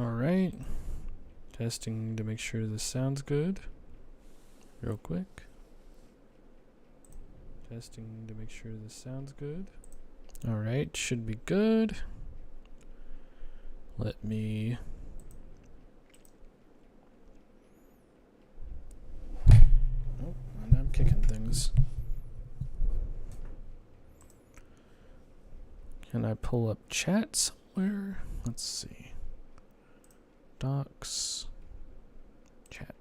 Alright. Testing to make sure this sounds good. Real quick. Testing to make sure this sounds good. Alright, should be good. Let me... Oh, and I'm kicking things. Can I pull up chat somewhere? Let's see. Docs. Chat.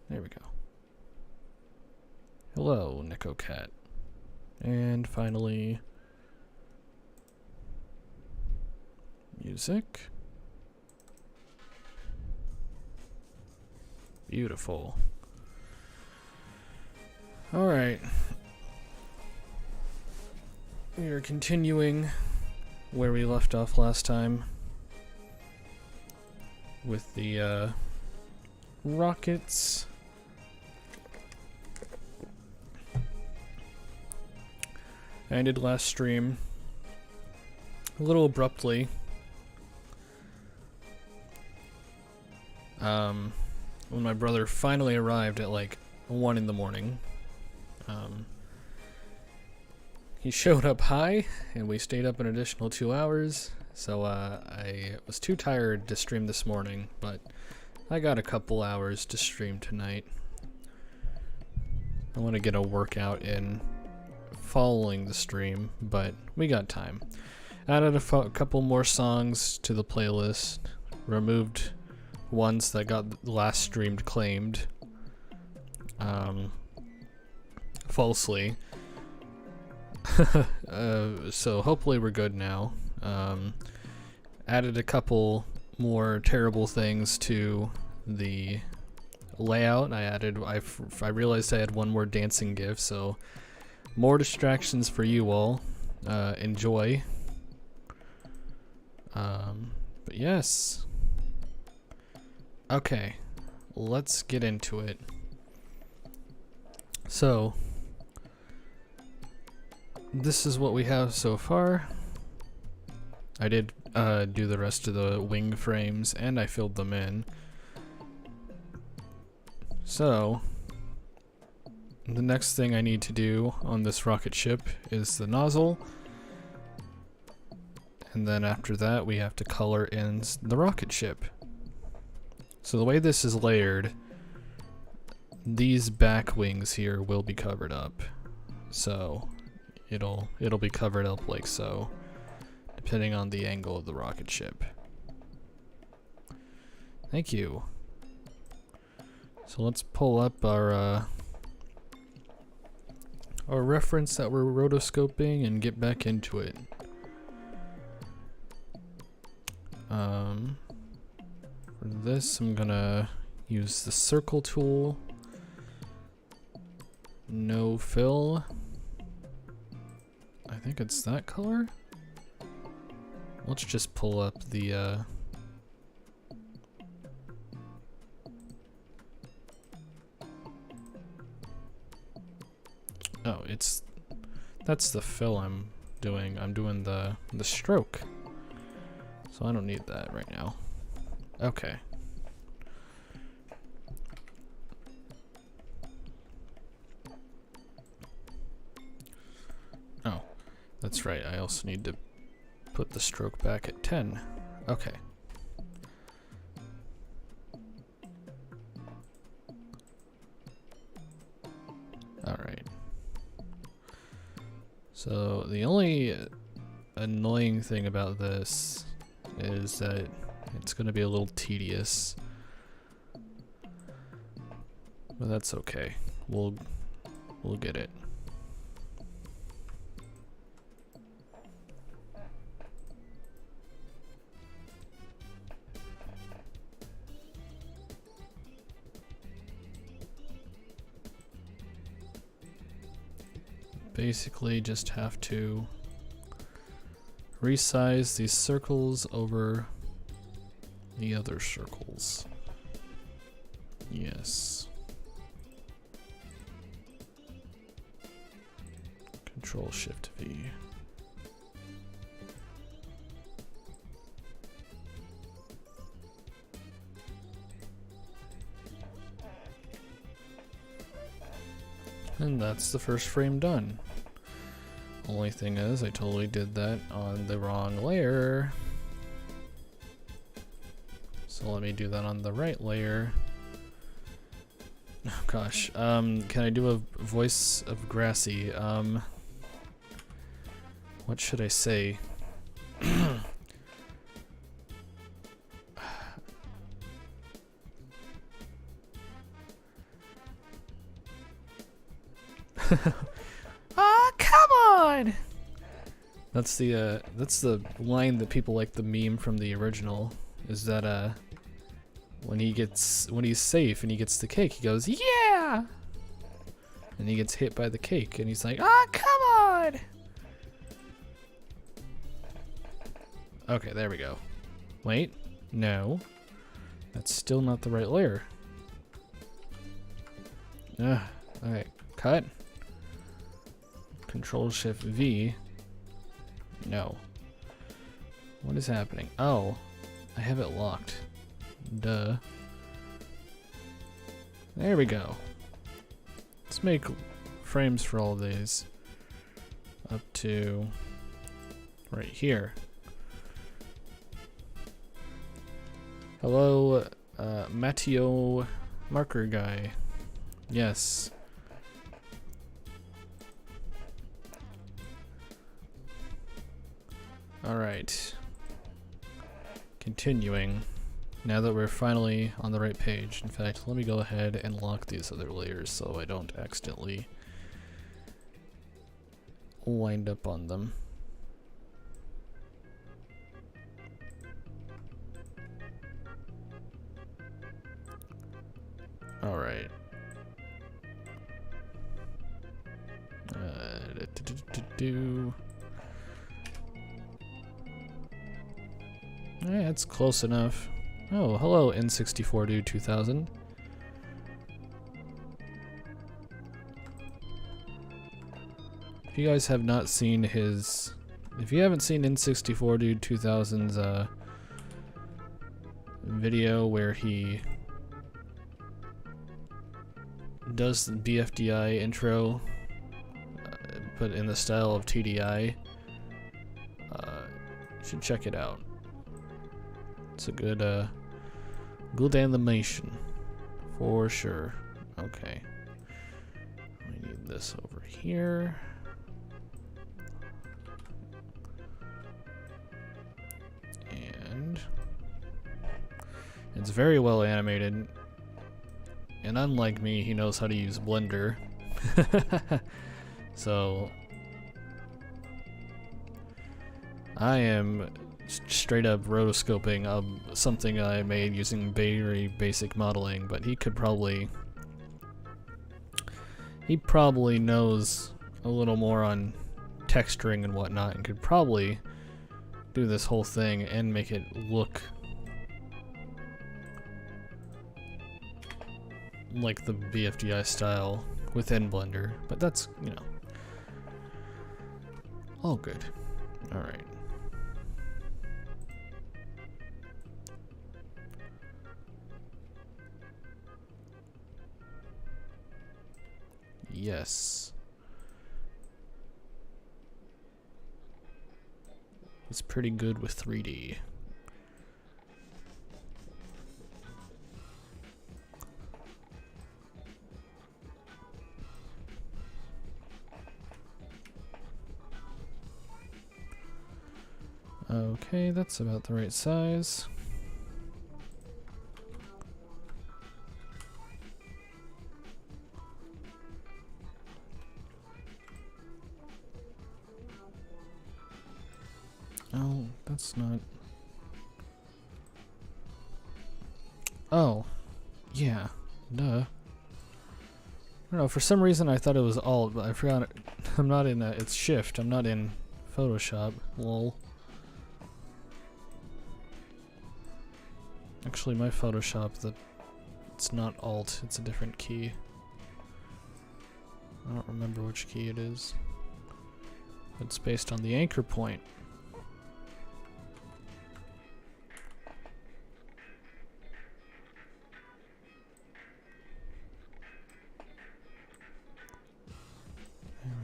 There we go. Hello, NicoCat. And finally, music. Beautiful. All right. We are continuing where we left off last time with the rockets. I ended last stream a little abruptly. When my brother finally arrived at like 1 in the morning. He showed up high, and we stayed up an additional 2 hours, so I was too tired to stream this morning, but I got a couple hours to stream tonight. I want to get a workout in following the stream, but we got time. Added a couple more songs to the playlist, removed ones that got last streamed claimed falsely. So hopefully we're good now. Added a couple more terrible things to the layout. I realized I had one more dancing GIF, so more distractions for you all. Enjoy. But yes. Okay, let's get into it. So, this is what we have so far. I did do the rest of the wing frames, and I filled them in. So, the next thing I need to do on this rocket ship is the nozzle. And then after that, we have to color in the rocket ship. So the way this is layered, these back wings here will be covered up. So it'll be covered up like so, depending on the angle of the rocket ship. Thank you. So let's pull up our reference that we're rotoscoping and get back into it. For this, I'm gonna use the circle tool. No fill. I think it's that color. Let's just pull up the oh, that's the fill I'm doing. I'm doing the stroke. So I don't need that right now. Okay. Oh, that's right. I also need to put the stroke back at 10. Okay. Alright. So the only annoying thing about this is that it's going to be a little tedious, but that's okay. We'll get it. Basically, just have to resize these circles over the other circles. Yes. Control Shift V. And that's the first frame done. Only thing is, I totally did that on the wrong layer. So let me do that on the right layer. Oh gosh, can I do a voice of Grassy? What should I say? Ah, come on! That's the line that people like the meme from the original. Is that when he's safe and he gets the cake, he goes, yeah! And he gets hit by the cake and he's like, ah, come on! Okay, there we go. Wait, no. That's still not the right layer. Alright, cut. Control-Shift-V. No. What is happening? Oh, I have it locked. Duh. There we go. Let's make frames for all of these. Up to right here. Hello, Matteo marker guy. Yes. Alright. Continuing. Now that we're finally on the right page. In fact, let me go ahead and lock these other layers so I don't accidentally wind up on them. Alright. Yeah, it's close enough. Oh, hello, N64 Dude 2000. If you guys have not seen his... If you haven't seen N64 Dude 2000's video where he does the BFDI intro, but in the style of TDI, you should check it out. It's a good, good animation, for sure. Okay. We need this over here. And it's very well animated. And unlike me, he knows how to use Blender. So I am straight up rotoscoping something I made using very basic modeling, but he probably knows a little more on texturing and whatnot, and could probably do this whole thing and make it look like the BFDI style within Blender, but that's, you know, all good. Alright. Yes. It's pretty good with 3D. Okay, that's about the right size. Oh, that's not... Oh, yeah, duh. I don't know, for some reason I thought it was Alt, but I forgot it. I'm not in it's Shift, I'm not in Photoshop, lol. Actually, my Photoshop, it's not Alt, it's a different key. I don't remember which key it is. It's based on the anchor point.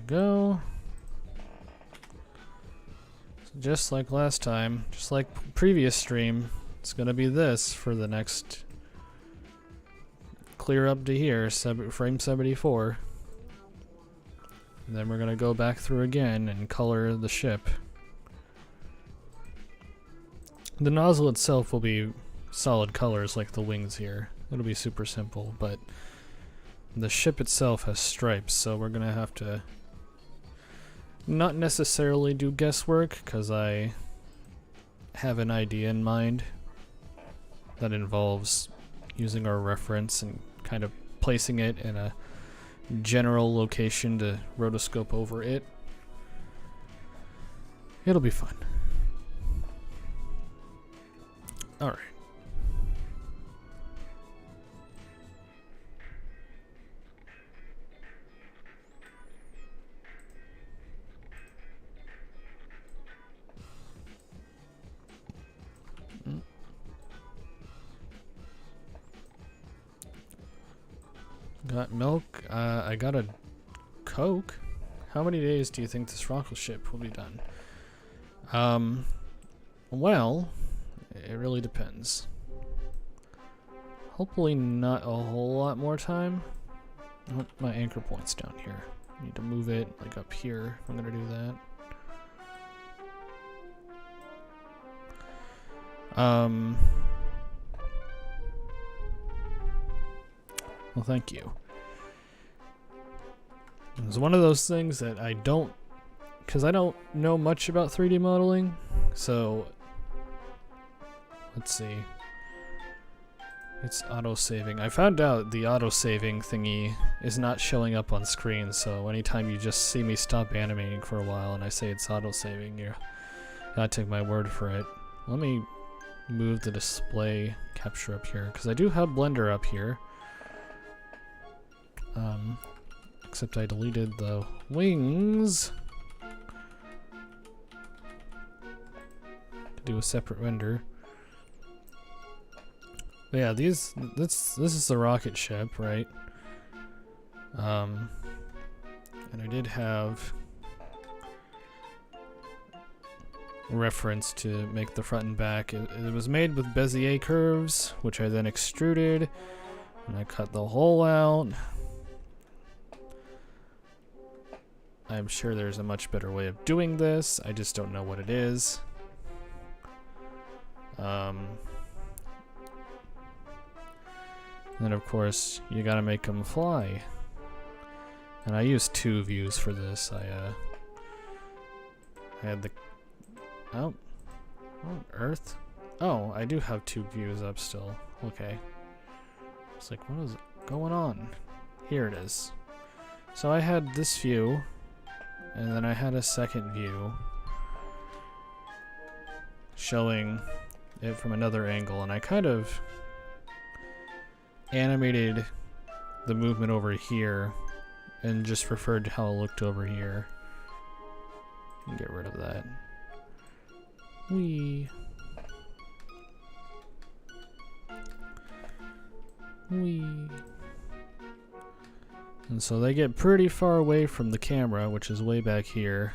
go. So just like last time, just like previous stream, it's gonna be this for the next clear up to here, frame 74. And then we're gonna go back through again and color the ship. The nozzle itself will be solid colors like the wings here. It'll be super simple, but the ship itself has stripes, so we're gonna have to not necessarily do guesswork, because I have an idea in mind that involves using our reference and kind of placing it in a general location to rotoscope over it. It'll be fun. Alright. Got milk. I got a Coke. How many days do you think this rocket ship will be done? Well, it really depends. Hopefully not a whole lot more time. Oh, my anchor point's down here. I need to move it like up here if I'm gonna do that. Well, thank you. It's one of those things that I don't, because I don't know much about 3D modeling, so let's see. It's auto-saving. I found out the auto-saving thingy is not showing up on screen, so anytime you just see me stop animating for a while and I say it's auto-saving, you gotta take my word for it. Let me move the display capture up here, because I do have Blender up here. Except I deleted the wings to do a separate render. But yeah, this is the rocket ship, right? And I did have reference to make the front and back. It was made with Bezier curves, which I then extruded, and I cut the hole out. I'm sure there's a much better way of doing this. I just don't know what it is. Then of course you gotta make them fly. And I used 2 views for this. I had the what on earth? Oh, I do have 2 views up still. Okay. It's like, what is going on? Here it is. So I had this view, and then I had a second view showing it from another angle, and I kind of animated the movement over here and just referred to how it looked over here. Get rid of that. Wee. And so they get pretty far away from the camera, which is way back here.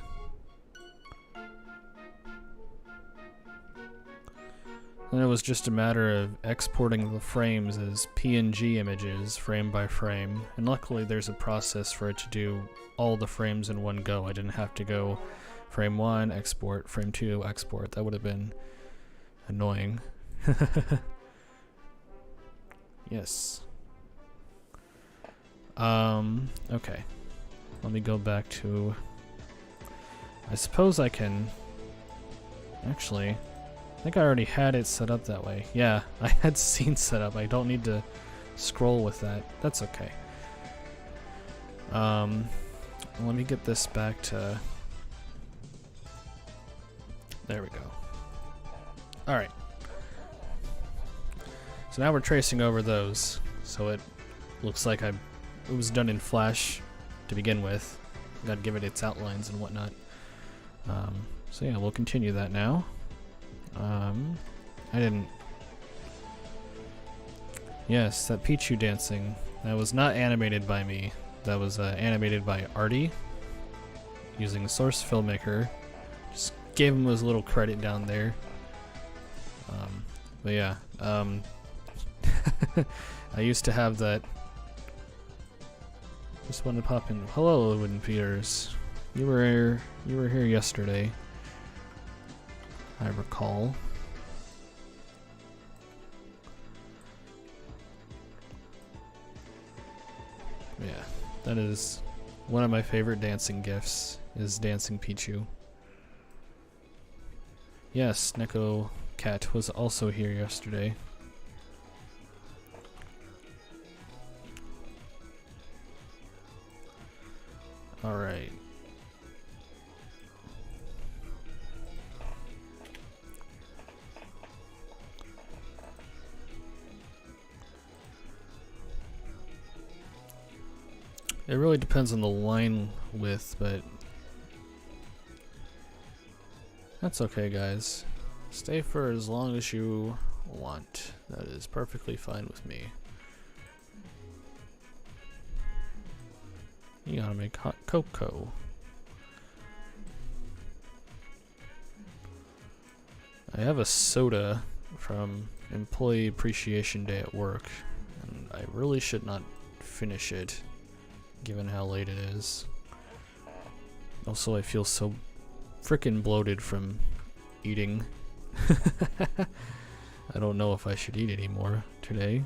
And it was just a matter of exporting the frames as PNG images, frame by frame. And luckily there's a process for it to do all the frames in one go. I didn't have to go frame 1, export, frame 2, export. That would have been annoying. Yes. Okay. Let me go back to... I suppose I can... Actually, I think I already had it set up that way. Yeah, I had scene set up. I don't need to scroll with that. That's okay. Let me get this back to... There we go. Alright. So now we're tracing over those, so it looks like it was done in Flash to begin with. Gotta give it its outlines and whatnot. So yeah, we'll continue that now. I didn't... Yes, that Pichu dancing. That was not animated by me. That was animated by Artie. using Source Filmmaker. Just gave him his little credit down there. But yeah, I used to have that. Just wanted to pop in. Hello, Wooden Peters. You were here yesterday, I recall. Yeah, that is one of my favorite dancing gifs, is Dancing Pichu. Yes, Neko Cat was also here yesterday. Alright. It really depends on the line width, but that's okay, guys. Stay for as long as you want. That is perfectly fine with me. You gotta make hot cocoa. I have a soda from Employee Appreciation Day at work, and I really should not finish it, given how late it is. Also, I feel so frickin' bloated from eating. I don't know if I should eat anymore today.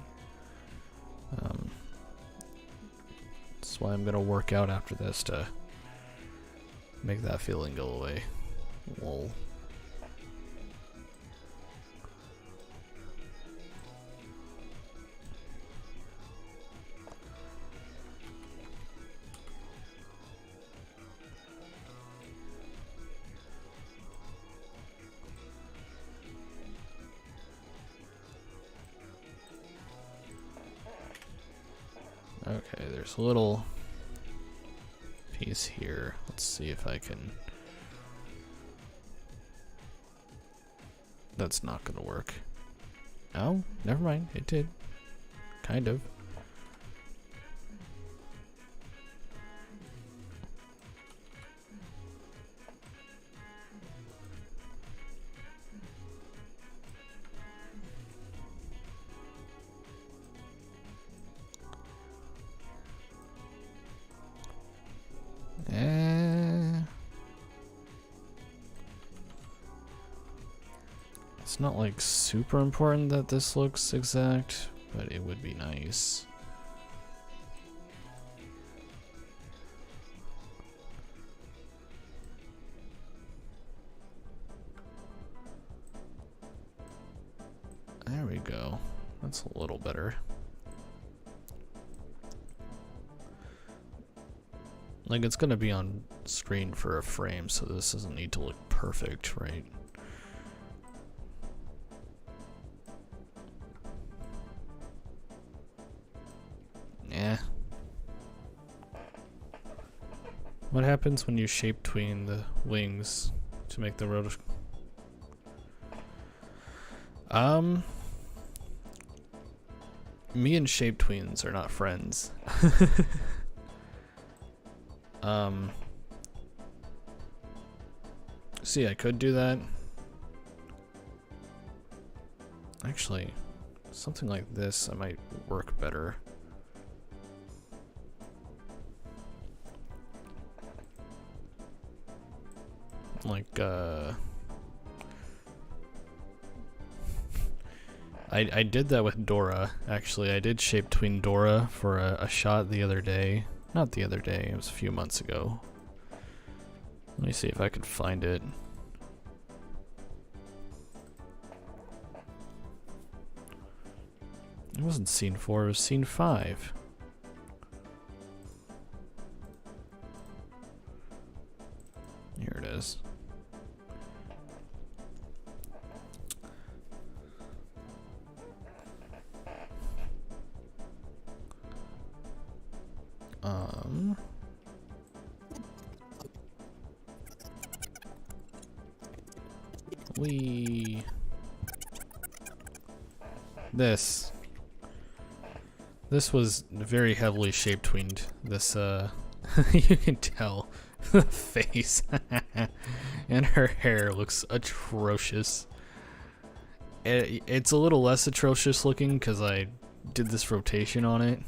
That's why I'm gonna work out after this to make that feeling go away. Lol. Okay, there's a little piece here. Let's see if I can... That's not gonna work. Oh, never mind. It did. Kind of. It's not like super important that this looks exact, but it would be nice. There we go. That's a little better. Like, it's gonna be on screen for a frame, so this doesn't need to look perfect, right? Yeah. What happens when you shape tween the wings to make the rotoscope? Me and shape tweens are not friends. See, I could do that. Actually, something like this I might work better. Like, I did that with Dora, actually. I did shape tween Dora for a shot the other day. Not the other day, it was a few months ago. Let me see if I could find it. It wasn't scene 4, it was scene 5. Here it is. This was very heavily shape tweened. This, you can tell The face. And her hair looks atrocious. It's a little less atrocious looking because I did this rotation on it.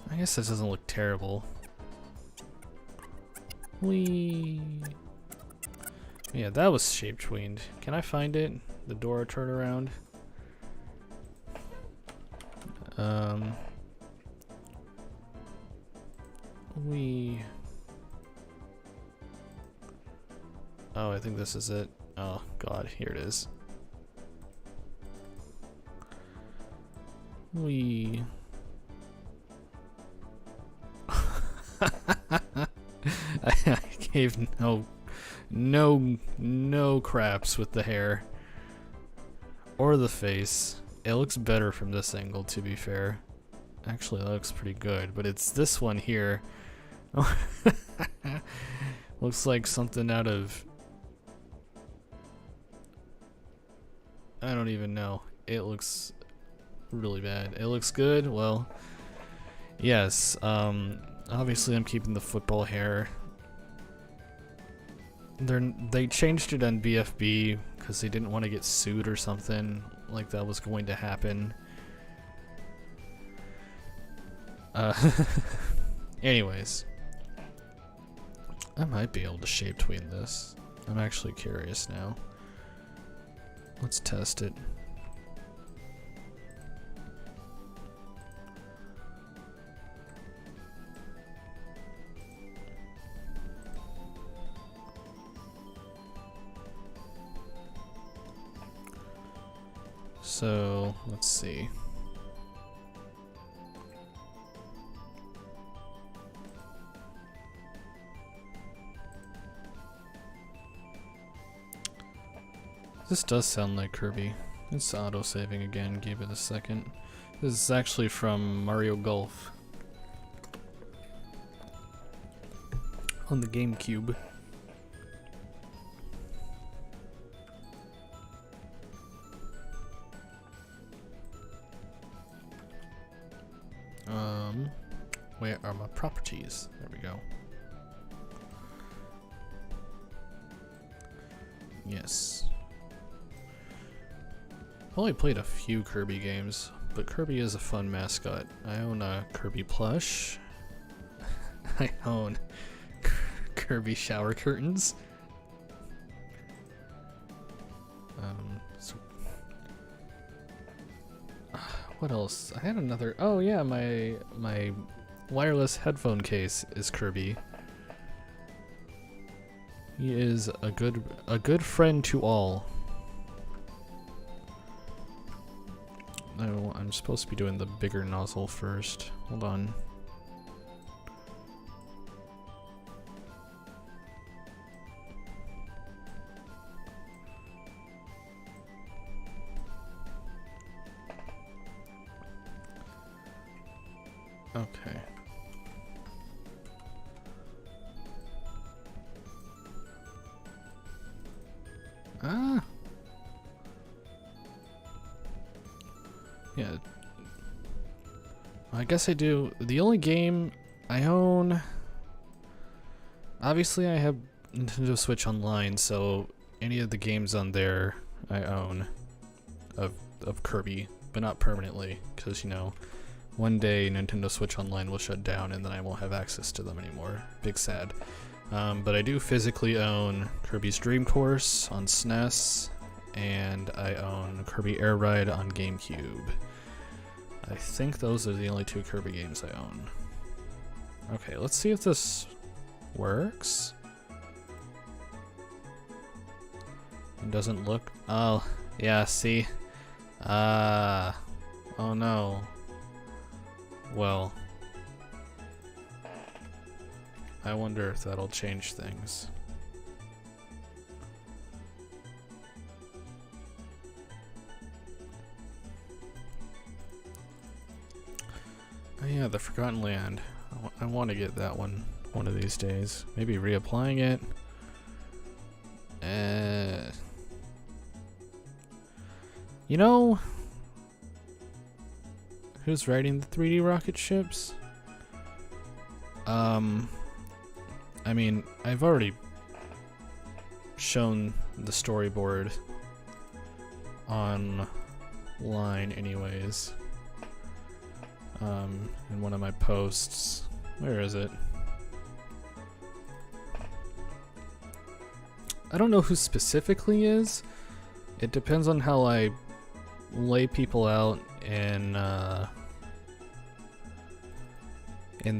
I guess this doesn't look terrible. Whee! Yeah, that was shape-tweened. Can I find it? The door turnaround? Oh, I think this is it. Oh god, here it is. I gave no craps with the hair or the face. It looks better from this angle, to be fair. Actually, that looks pretty good, but it's this one here. Looks like something out of... I don't even know. It looks really bad. It looks good? Well, yes. Obviously I'm keeping the football hair. They changed it on BFB because they didn't want to get sued or something like that was going to happen. Anyways, I might be able to shape tween this. I'm actually curious now. Let's test it. So, let's see. This does sound like Kirby. It's auto-saving again, give it a second. This is actually from Mario Golf on the GameCube. Where are my properties? There we go. Yes. I've only played a few Kirby games, but Kirby is a fun mascot. I own a Kirby plush. I own Kirby shower curtains. So what else? I had another. Oh yeah, my wireless headphone case is Kirby. He is a good friend to all. No, I'm supposed to be doing the bigger nozzle first. Hold on. Okay. Ah. Yeah. I guess I do. The only game I own... Obviously I have Nintendo Switch Online, so any of the games on there I own of Kirby, but not permanently, because, you know, one day Nintendo Switch Online will shut down and then I won't have access to them anymore. Big sad. But I do physically own Kirby's Dream Course on SNES, and I own Kirby Air Ride on GameCube. I think those are the only two Kirby games I own. Okay, let's see if this works. It doesn't look... Oh, yeah, see? Oh no. Well, I wonder if that'll change things. Oh yeah, the Forgotten Land. I want to get that one of these days. Maybe reapplying it. You know, who's writing the 3D rocket ships? I mean, I've already shown the storyboard online anyways. In one of my posts. Where is it? I don't know who specifically is. It depends on how I lay people out in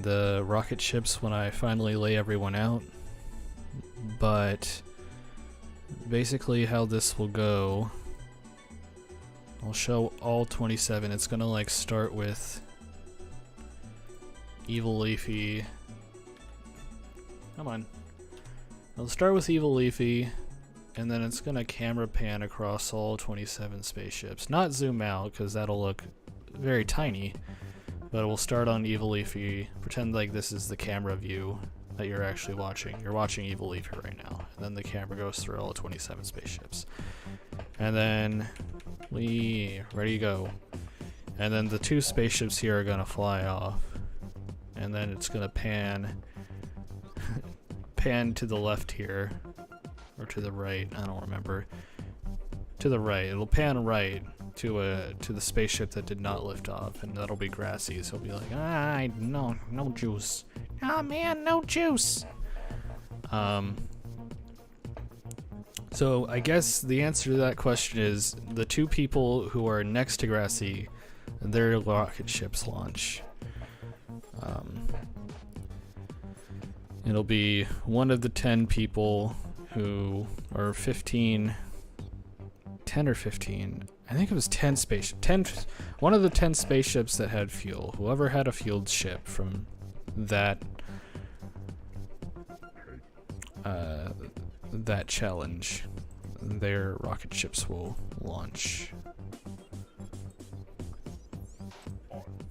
the rocket ships when I finally lay everyone out. But basically how this will go, I'll show all 27. It's gonna like start with Evil Leafy. Come on. I'll start with Evil Leafy, and then it's gonna camera pan across all 27 spaceships. Not zoom out, because that'll look very tiny, but we'll start on Evil Leafy. Pretend like this is the camera view that you're actually watching. You're watching Evil Leafy right now. And then the camera goes through all 27 spaceships. And then we ready to go. And then the 2 spaceships here are gonna fly off. And then it's gonna pan to the left here, or to the right, I don't remember. To the right, it'll pan right to the spaceship that did not lift off, and that'll be Grassy, so he'll be like, no juice. Oh man, no juice. So I guess the answer to that question is the 2 people who are next to Grassy, their rocket ships launch. It'll be one of the 10 people who, or 15, 10 or 15, I think it was 10 spaceships, one of the 10 spaceships that had fuel. Whoever had a fueled ship from that challenge, their rocket ships will launch.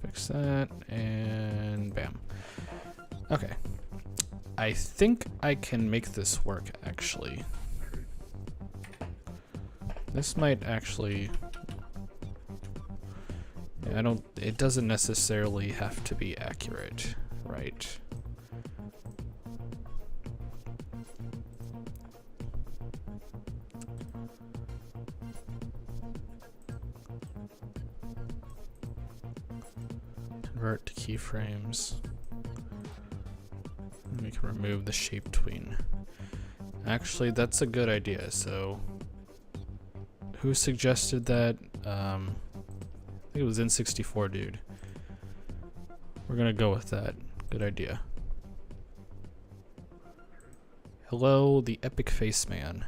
Fix that, and bam. Okay. I think I can make this work, actually. This might actually... it doesn't necessarily have to be accurate, right? Convert to keyframes. We can remove the shape tween. Actually, that's a good idea. So, who suggested that? I think it was N64 dude. We're gonna go with that. Good idea. Hello, the Epic Face Man.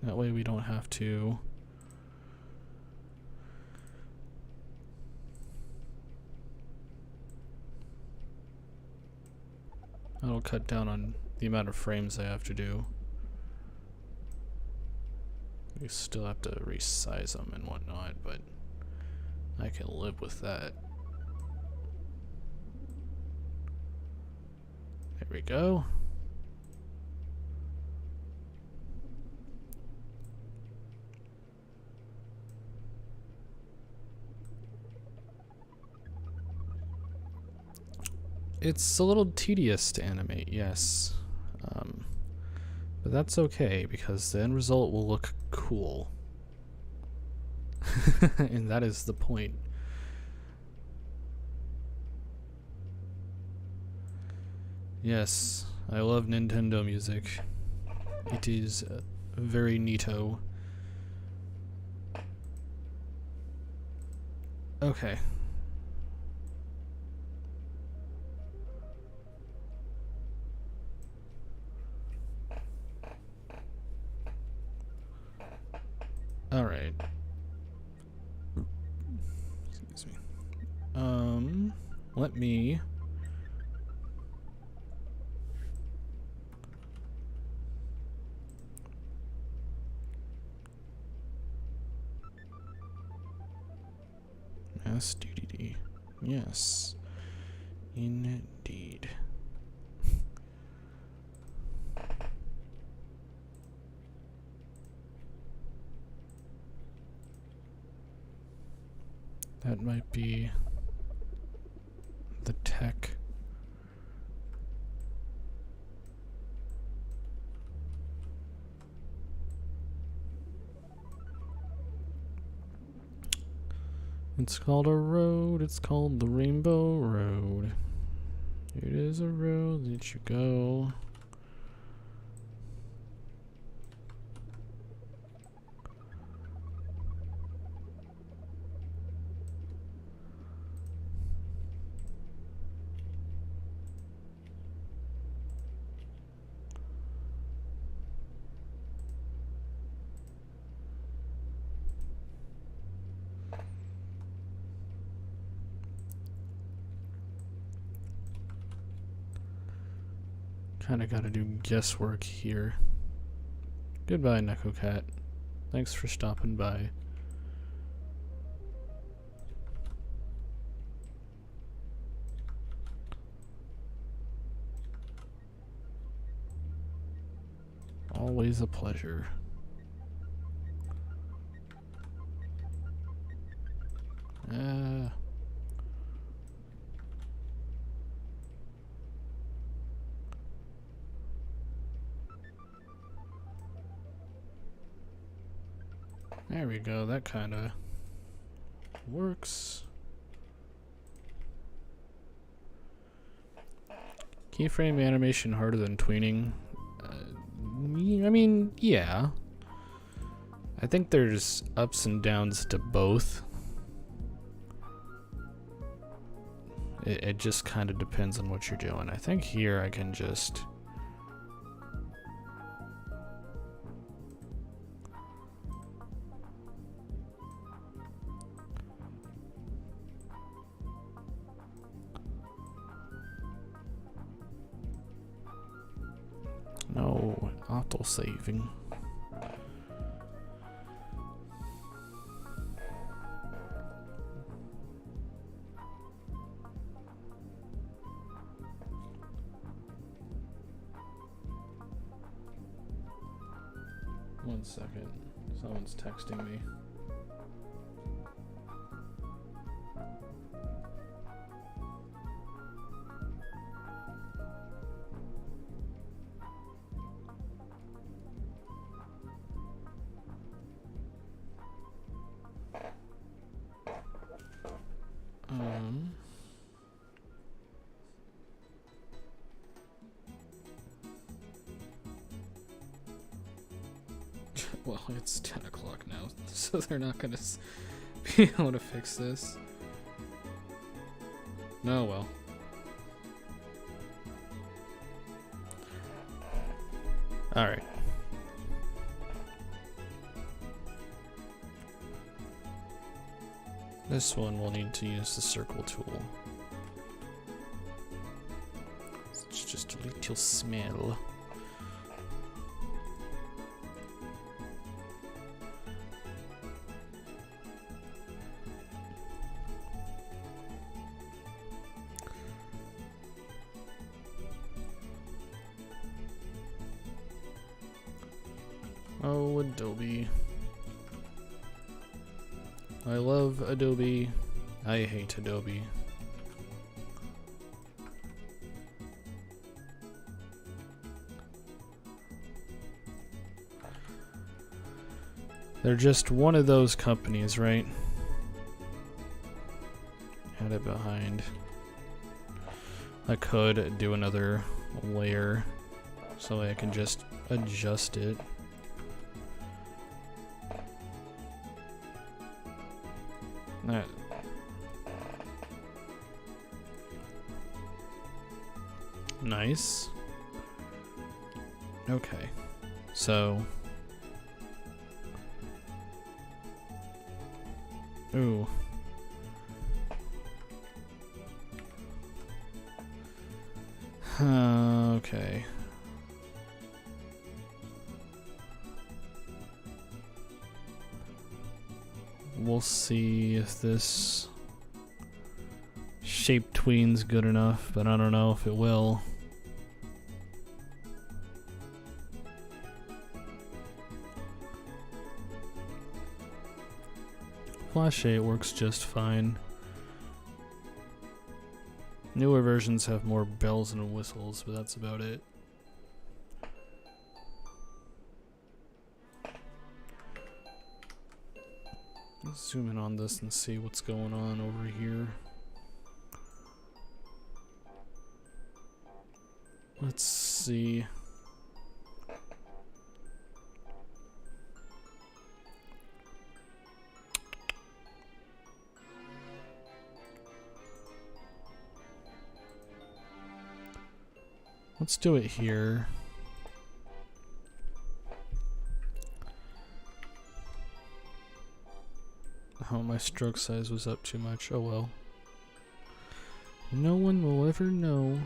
That way we don't have to that'll cut down on the amount of frames I have to do. We still have to resize them and whatnot, but I can live with that. There we go. It's a little tedious to animate, yes. But that's okay, because the end result will look cool. And that is the point. Yes, I love Nintendo music. It is very neato. Okay. All right. Excuse me. Let me SDDD. Yes. Indeed. That might be the tech. It's called a road, it's called the Rainbow Road. It is a road that you go. Kinda gotta do guesswork here. Goodbye, Neko Cat. Thanks for stopping by. Always a pleasure. There we go, that kinda works. Keyframe animation harder than tweening? I mean, yeah. I think there's ups and downs to both. It just kind of depends on what you're doing. I think here I can just... No, auto-saving. One second, someone's texting me. Well, it's 10 o'clock now, so they're not gonna be able to fix this. No, well. Alright. This one we'll need to use the circle tool. It's just a little smell. Oh, Adobe. I love Adobe. I hate Adobe. They're just one of those companies, right? Had it behind. I could do another layer so I can just adjust it. That. Nice. Okay. So. Ooh. Okay. We'll see if this shape tween's good enough, but I don't know if it will. Flash 8 works just fine. Newer versions have more bells and whistles, but that's about it. Let's zoom in on this and see what's going on over here. Let's see. Let's do it here. Oh, my stroke size was up too much. Oh well. No one will ever know.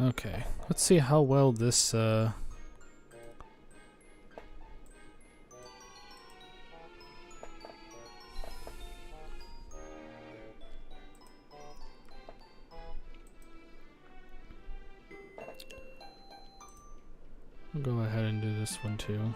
Okay, let's see how well this, I'll go ahead and do this one too.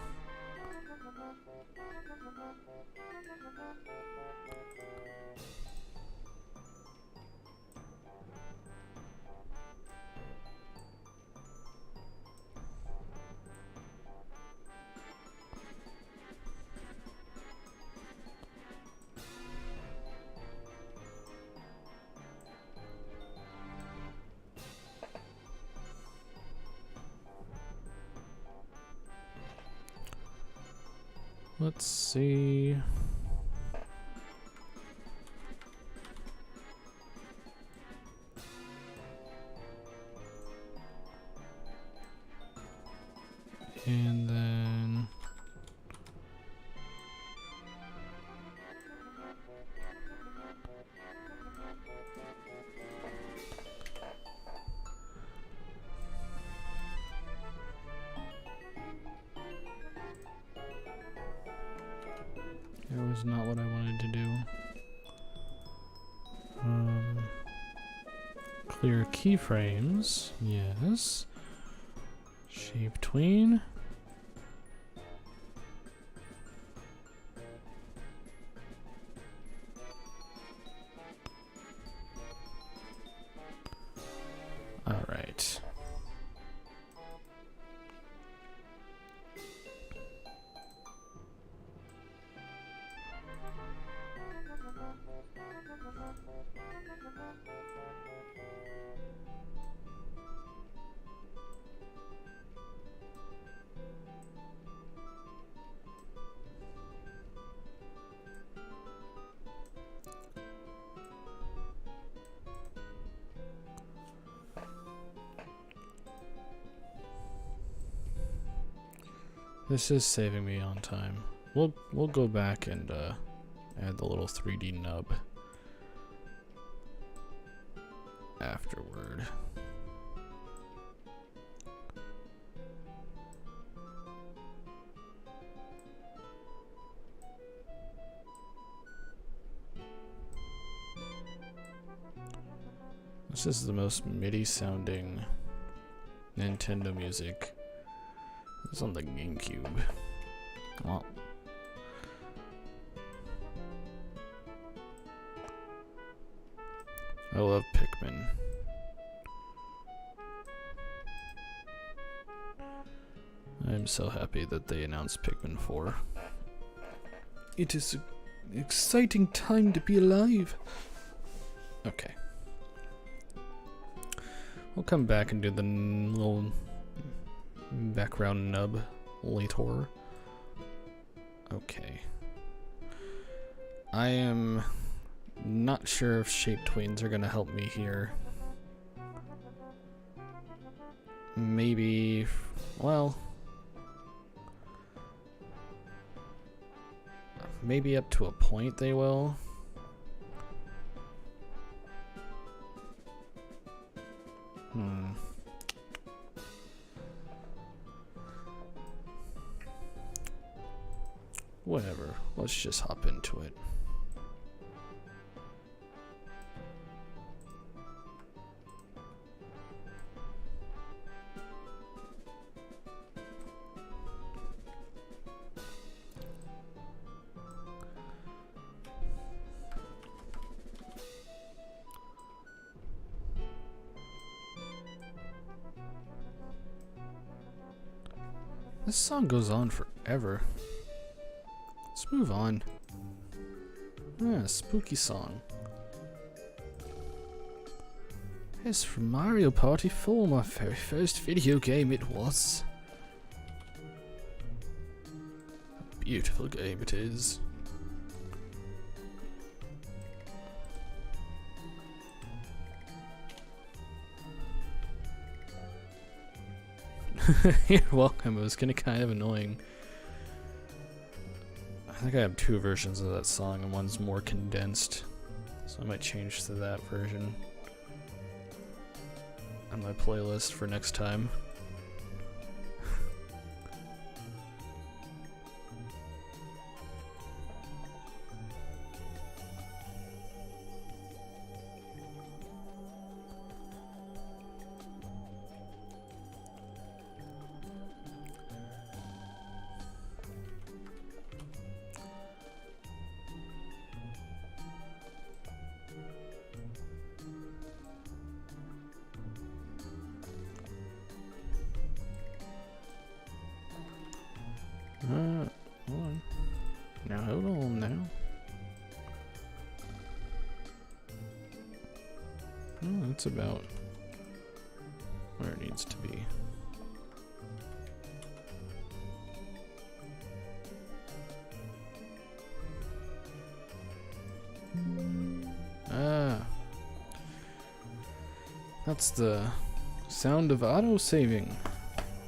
Let's see. And then that was not what I wanted to do. Clear keyframes, yes. Shape tween. All right. This is saving me on time. We'll go back and add the little 3D nub afterward. This is the most MIDI sounding Nintendo music. It's on the GameCube. Well, I love Pikmin. I'm so happy that they announced Pikmin 4. It is an exciting time to be alive. Okay. We'll come back and do the little background nub later. Okay. I am not sure if shape tweens are gonna help me here. Maybe, well, Maybe up to a point they will. Whatever, let's just hop into it. This song goes on forever. Let's move on. Ah, spooky song. Yes, from Mario Party 4, my very first video game it was. A beautiful game it is. You're welcome, it was kinda kind of annoying. I think I have two versions of that song and one's more condensed. So I might change to that version on my playlist for next time. Hold on. Now, hold on now. Oh, that's about where it needs to be. Ah. That's the sound of auto-saving.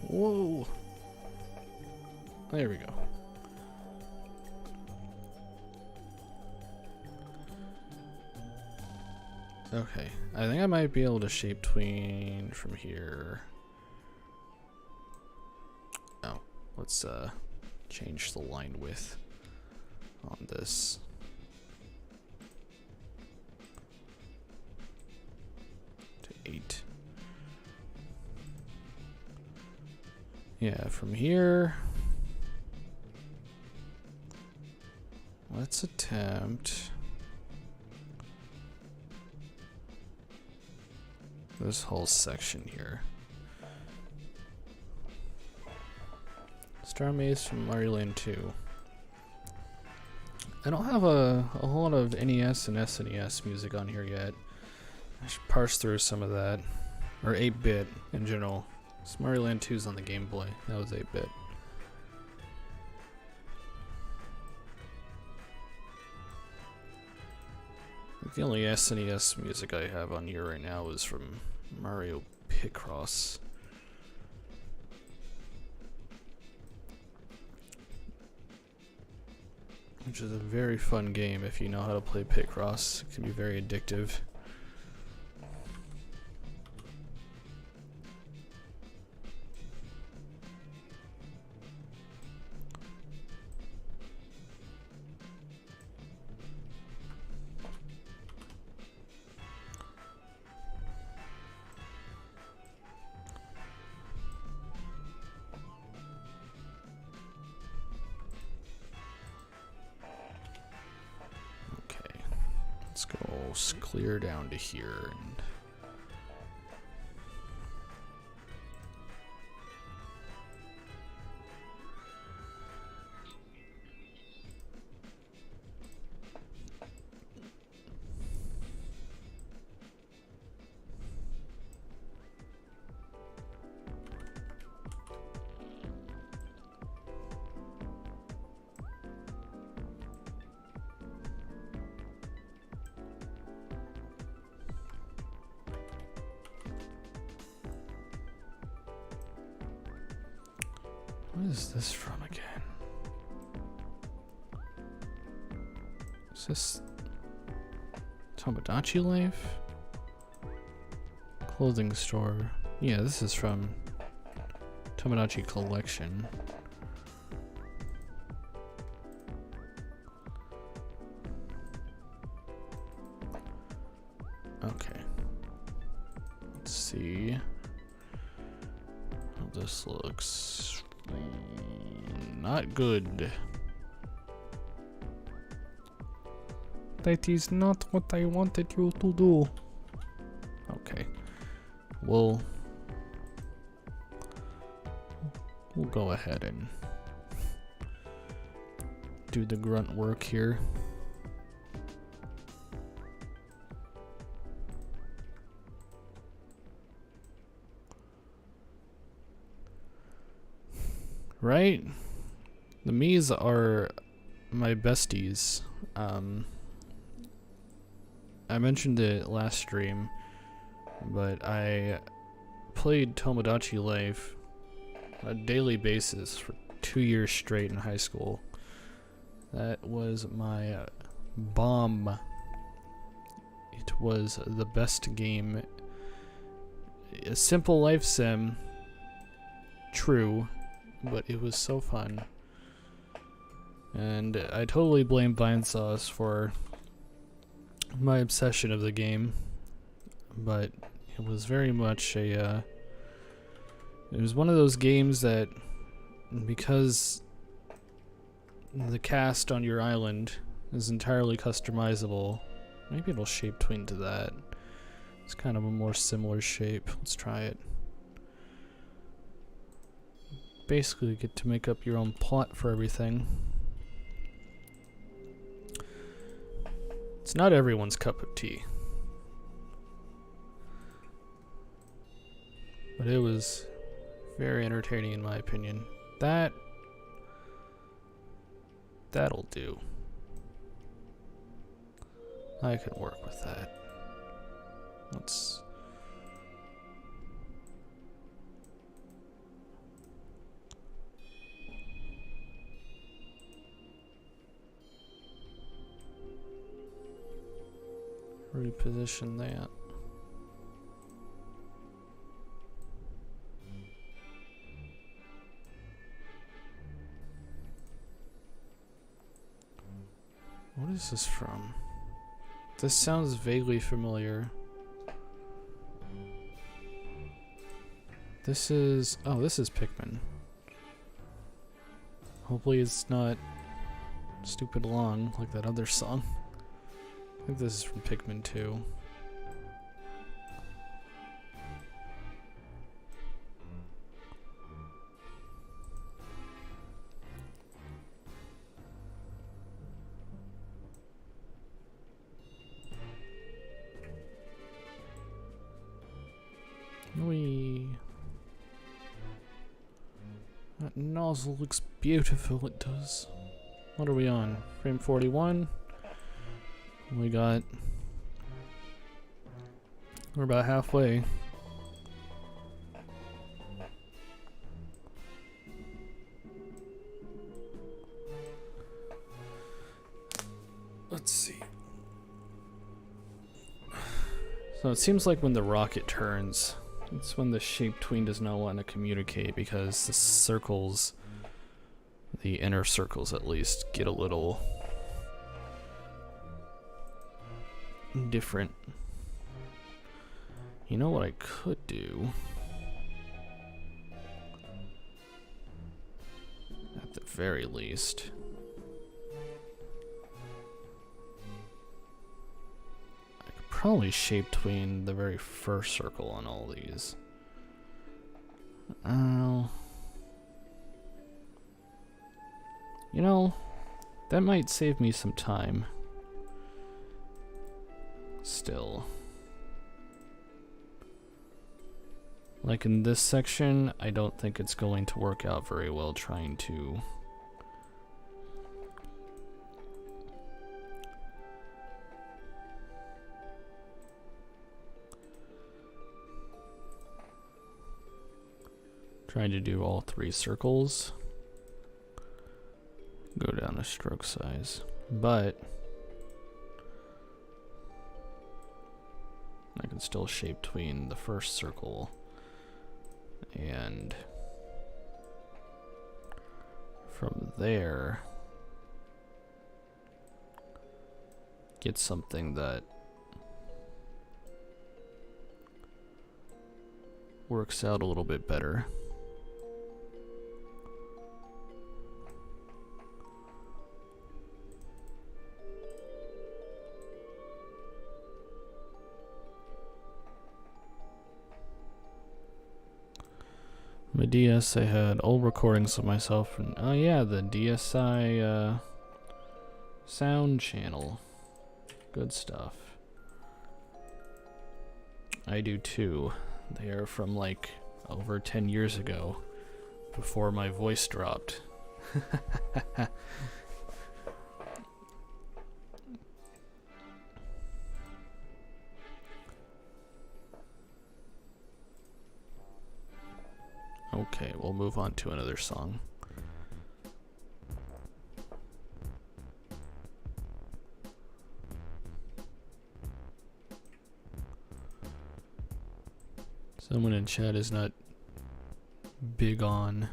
Whoa. There we go. Okay, I think I might be able to shape tween from here. Oh, let's change the line width on this. To 8. Yeah, from here. Let's attempt this whole section here. Star Maze from Mario Land 2. I don't have a whole lot of NES and SNES music on here yet. I should parse through some of that. Or 8-bit in general. So Mario Land 2 is on the Game Boy. That was 8-bit. The only SNES music I have on here right now is from Mario Picross. Which is a very fun game if you know how to play Picross. It can be very addictive. Let's go clear down to here and what is this from again? Is this Tomodachi Life? Clothing store. Yeah, this is from Tomodachi Collection. Okay. Let's see how this looks. Not good. That is not what I wanted you to do. Okay. We'll go ahead and do the grunt work here. Right? The Miis are my besties. I mentioned it last stream, but I played Tomodachi Life on a daily basis for 2 years straight in high school. That was my bomb. It was the best game. A simple life sim, true, but it was so fun. And I totally blame Vinesauce for my obsession of the game, but it was very much a it was one of those games that, because the cast on your island is entirely customizable, maybe it'll shape tween to that. It's kind of a more similar shape. Let's try it. Basically you get to make up your own plot for everything. It's not everyone's cup of tea, but it was very entertaining in my opinion. That'll do. I could work with that. Let's reposition that. What is this from? This sounds vaguely familiar. This is Pikmin. Hopefully it's not stupid long like that other song. I think this is from Pikmin 2. That nozzle looks beautiful, it does. What are we on? Frame 41? We're about halfway. Let's see. So it seems like when the rocket turns, it's when the shape tween does not want to communicate, because the circles, the inner circles at least, get a little different. You know what I could do? At the very least. I could probably shape tween the very first circle on all these. You know, that might save me some time. Still. Like in this section, I don't think it's going to work out very well trying to do all 3 circles. Go down to stroke size. But can still shape between the first circle and from there get something that works out a little bit better. My DS, I had old recordings of myself, and oh yeah, the DSi sound channel. Good stuff. I do too. They are from like over 10 years ago, before my voice dropped. Okay, we'll move on to another song. Someone in chat is not big on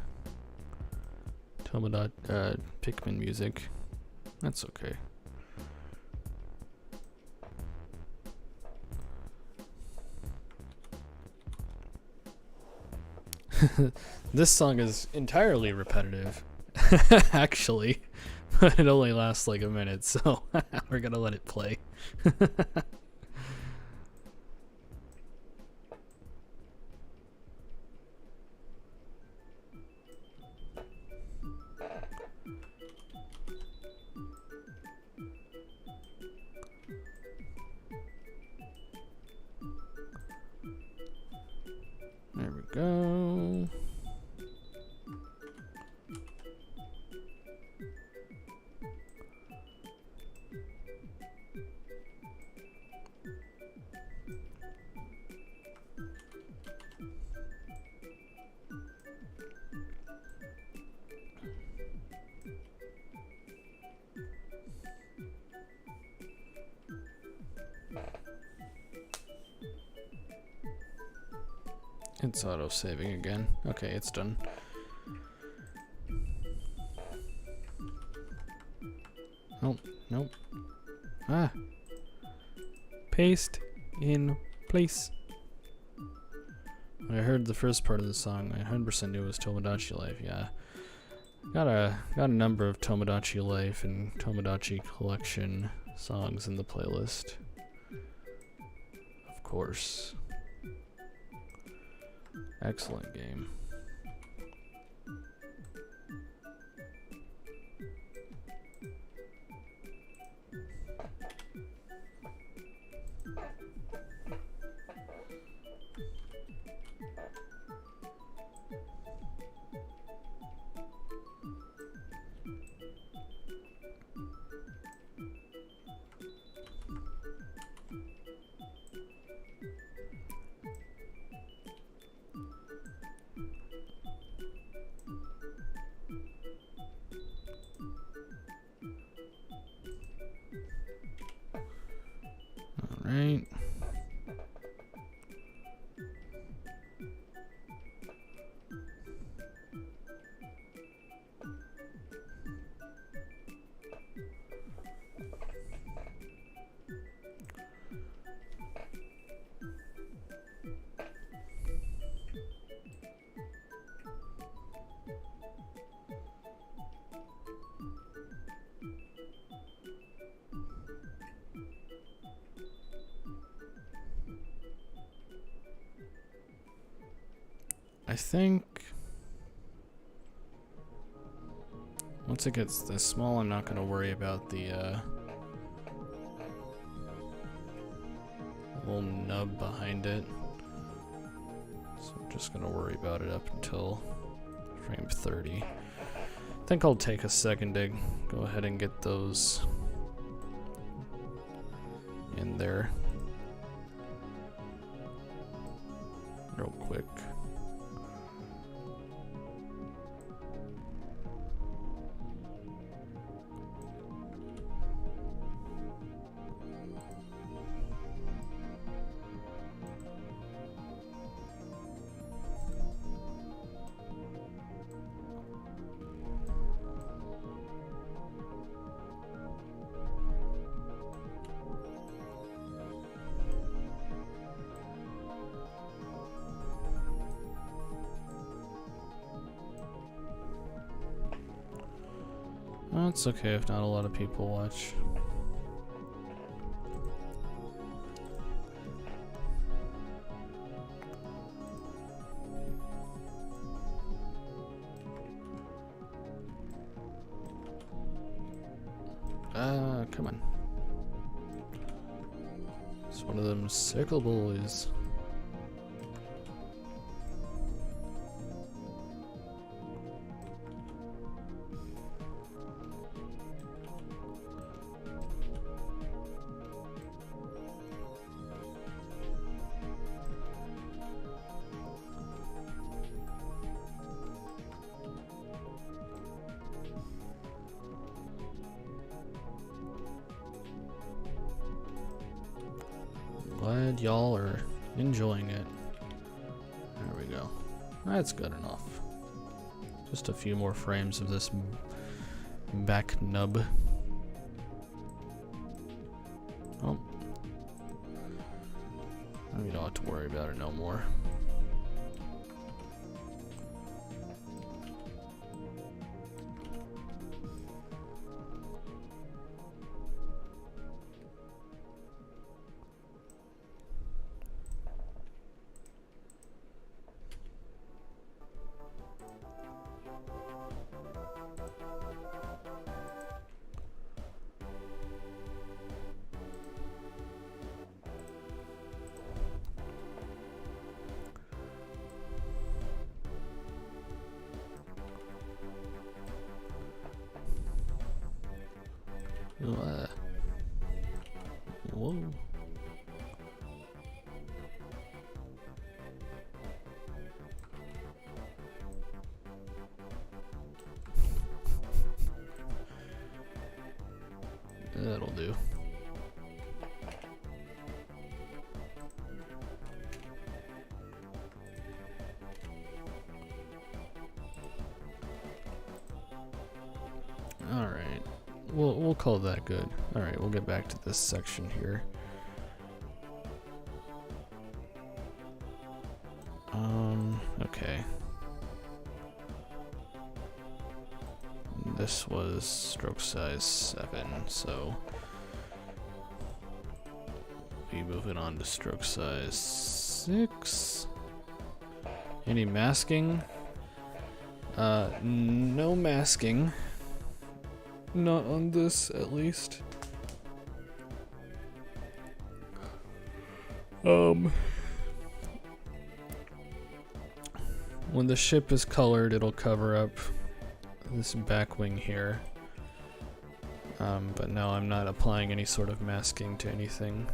Pikmin music. That's okay. This song is entirely repetitive, actually, but it only lasts like a minute, so we're gonna let it play. There we go. It's auto-saving again. Okay, it's done. Oh, nope. Ah. Paste in place. I heard the first part of the song. I 100% knew it was Tomodachi Life. Yeah. Got a number of Tomodachi Life and Tomodachi Collection songs in the playlist. Of course. Excellent game. Right. I think once it gets this small, I'm not going to worry about the little nub behind it. So I'm just going to worry about it up until frame 30. I think I'll take a second to go ahead and get those in there real quick. Well, it's okay if not a lot of people watch. Come on. It's one of them circle boys. Glad y'all are enjoying it. There we go. That's good enough. Just a few more frames of this back nub. Oh. We don't have to worry about it no more. Whoa. That'll do. All right. We'll call that good. All right, we'll get back to this section here. Okay. This was stroke size 7, so we move it on to stroke size 6. Any masking? No masking. Not on this, at least. When the ship is colored, it'll cover up this back wing here. But no, I'm not applying any sort of masking to anything.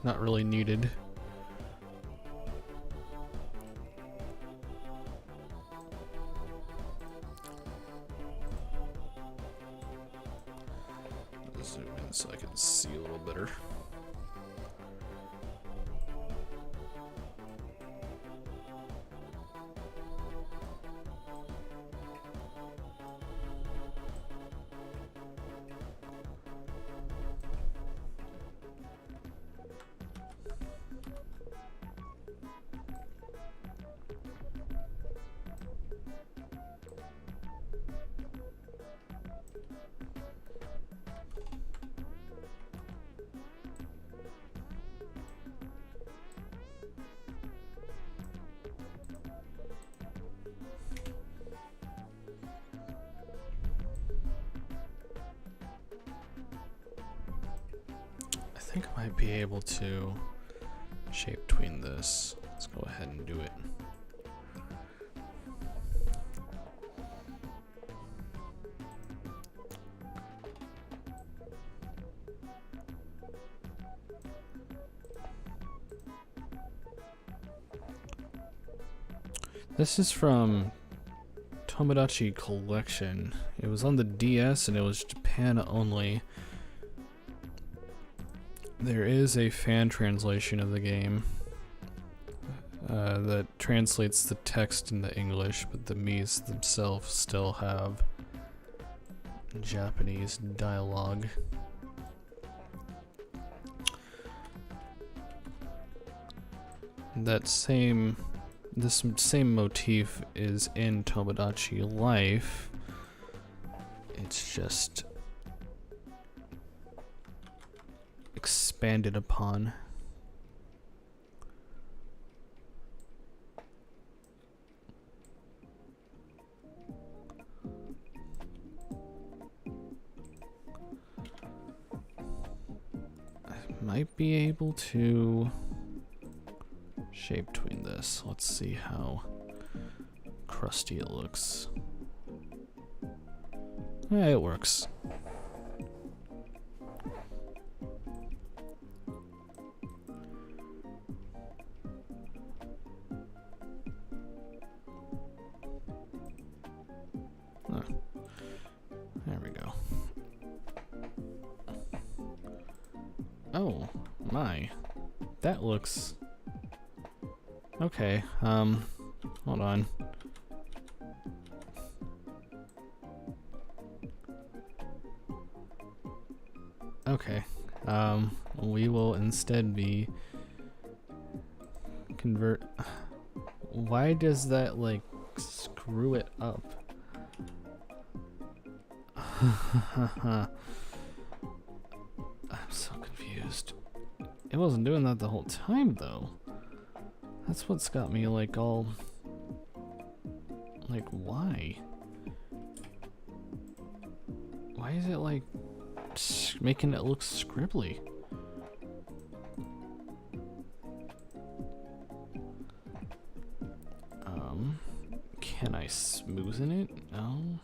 Not really needed. Zoom in so I can see a little better. I think I might be able to shape tween this. Let's go ahead and do it. This is from Tomodachi Collection. It was on the DS and it was Japan only. There is a fan translation of the game that translates the text into English, but the Miis themselves still have Japanese dialogue. This same motif is in Tomodachi Life, It's just expanded upon. I might be able to shape tween this. Let's see how crusty it looks. Yeah, it works. Oh, there we go. Oh my, that looks okay. Hold on. Okay. We will instead be convert. Why does that like screw it up? I'm so confused. It wasn't doing that the whole time though. That's what's got me like all like why? Why is it like making it look scribbly? Can I smoothen it? No.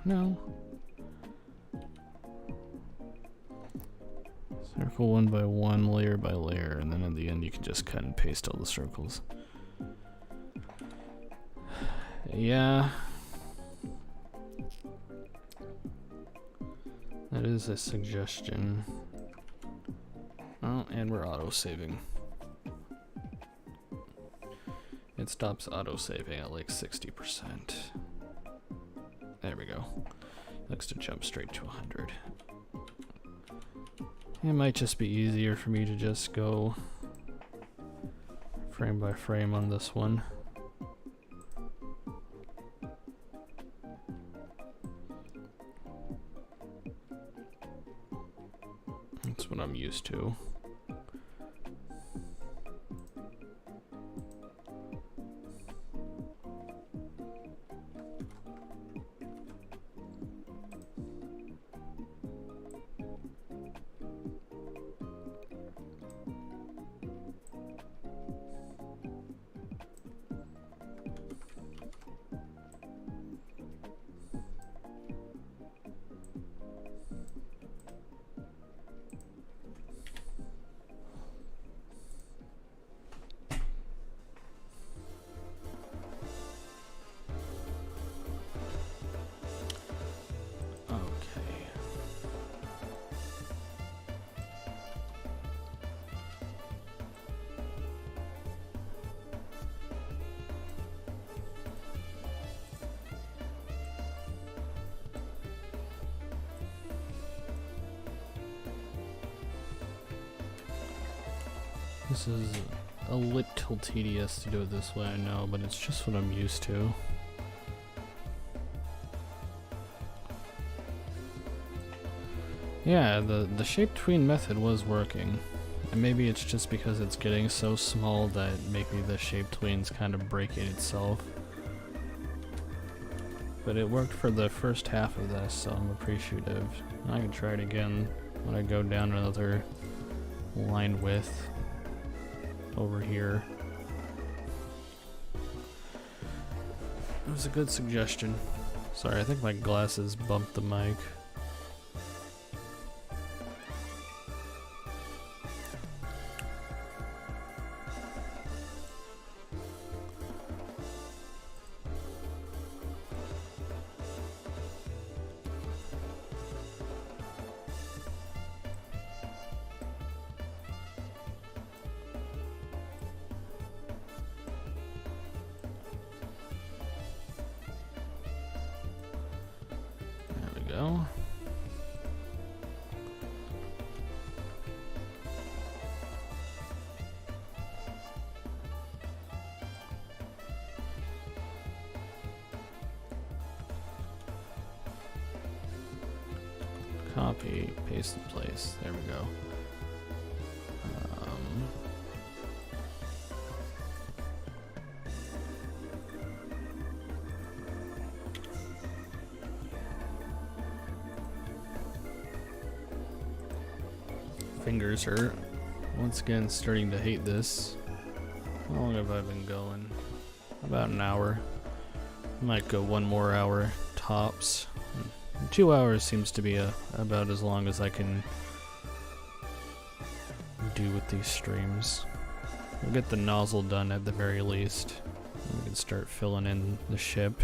No. Circle one by one, layer by layer, and then at the end you can just cut and paste all the circles. Yeah. That is a suggestion. Oh, and we're auto-saving. It stops auto-saving at like 60%. There we go. Looks to jump straight to 100. It might just be easier for me to just go frame by frame on this one. That's what I'm used to. This is a little tedious to do it this way, I know, but it's just what I'm used to. Yeah, the shape tween method was working. And maybe it's just because it's getting so small that maybe the shape tween's kind of breaking itself. But it worked for the first half of this, so I'm appreciative. I can try it again when I go down another line width over here. It was a good suggestion. Sorry, I think my glasses bumped the mic. Go. Copy, paste in place. There we go. Fingers hurt. Once again, starting to hate this. How long have I been going? About an hour. Might go one more hour tops. 2 hours seems to be about as long as I can do with these streams. We'll get the nozzle done at the very least. We can start filling in the ship.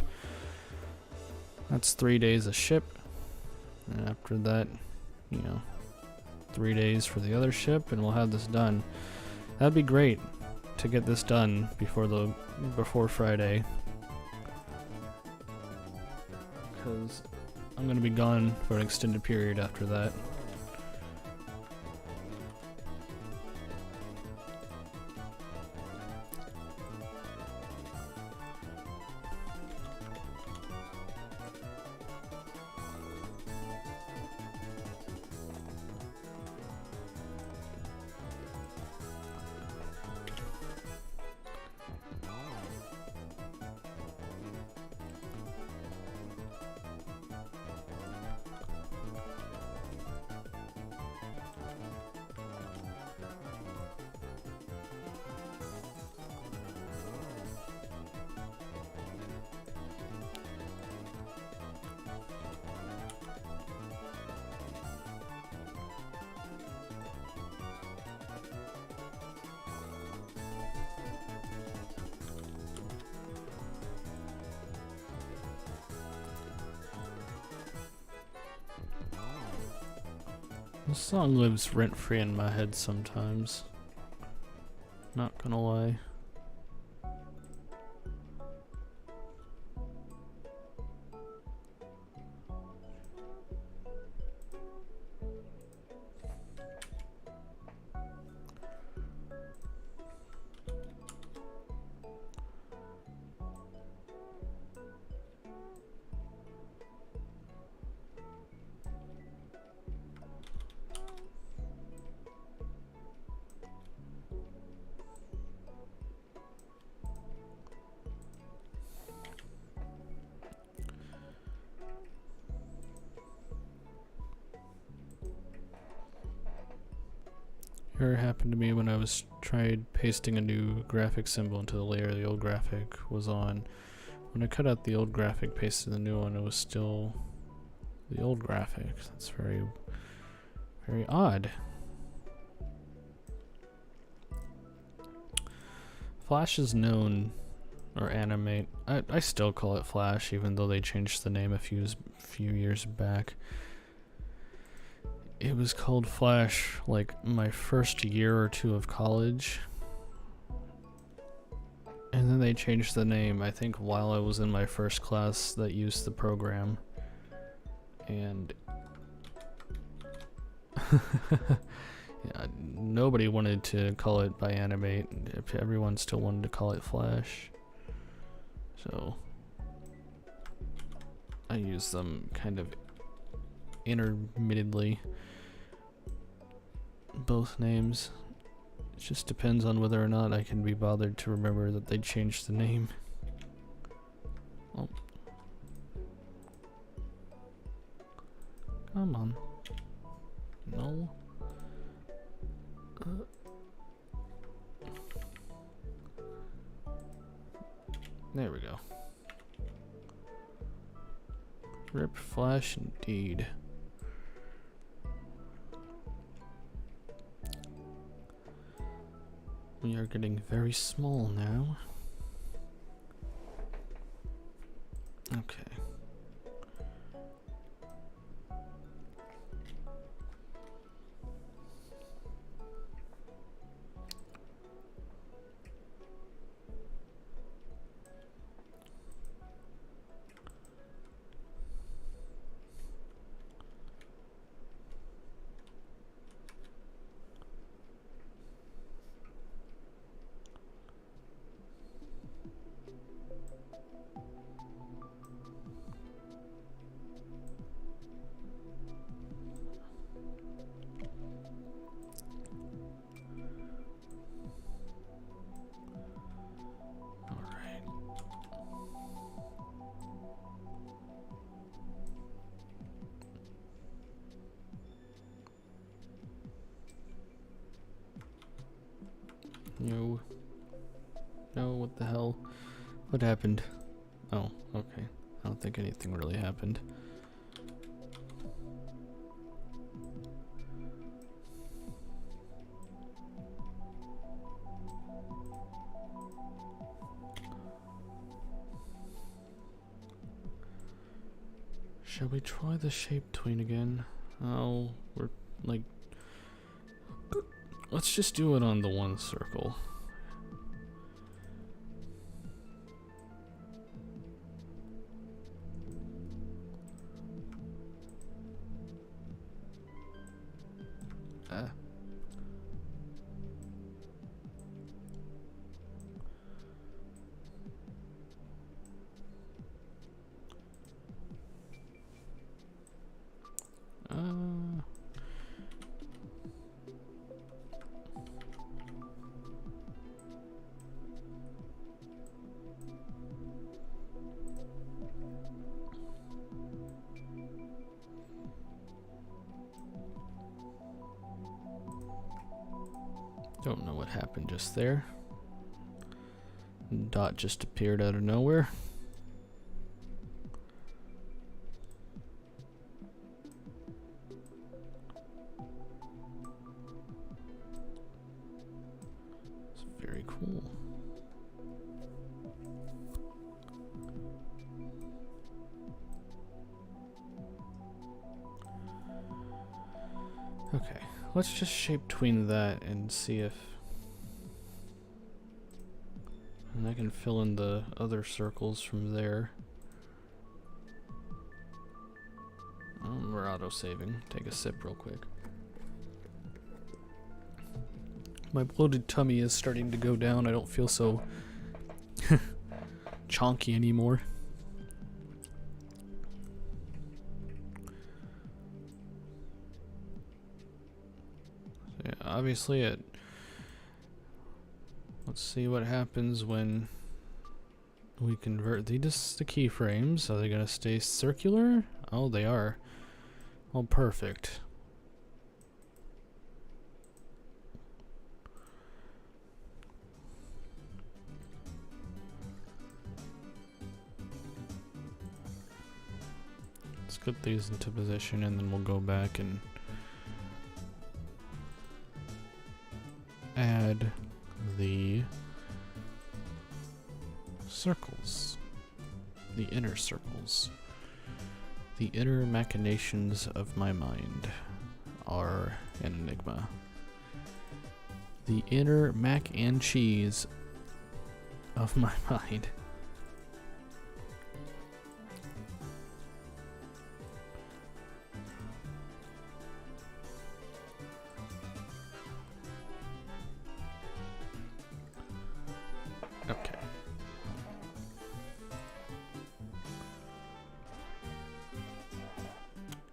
That's 3 days of ship. And after that, you know, 3 days for the other ship, and we'll have this done. That'd be great to get this done before Friday, because I'm gonna be gone for an extended period after that. This song lives rent-free in my head sometimes. Not gonna lie. Here happened to me when I was tried pasting a new graphic symbol into the layer the old graphic was on. When I cut out the old graphic, pasted the new one, it was still the old graphic. That's very, very odd. Flash is known, or animate. I still call it Flash, even though they changed the name a few years back. It was called Flash like my first year or two of college, and then they changed the name, I think, while I was in my first class that used the program. And yeah, nobody wanted to call it by Animate. Everyone still wanted to call it Flash, so I use them kind of intermittently, both names. It just depends on whether or not I can be bothered to remember that they changed the name. Oh. Come on. No. There we go. Rip Flash indeed. We are getting very small now. Okay. No. No, what the hell? What happened? Oh, okay. I don't think anything really happened. Shall we try the shape tween again? Oh, we're like... Let's just do it on the one circle. Don't know what happened just there. Dot just appeared out of nowhere. It's very cool. Okay, let's just shape tween that and see if... And I can fill in the other circles from there. We're auto-saving. Take a sip real quick. My bloated tummy is starting to go down. I don't feel so chonky anymore. So yeah, obviously it... Let's see what happens when we convert these to keyframes. Are they gonna stay circular? Oh, they are. Oh, perfect. Let's get these into position and then we'll go back and add the circles, the inner circles. The inner machinations of my mind are an enigma. The inner mac and cheese of my mind. Okay.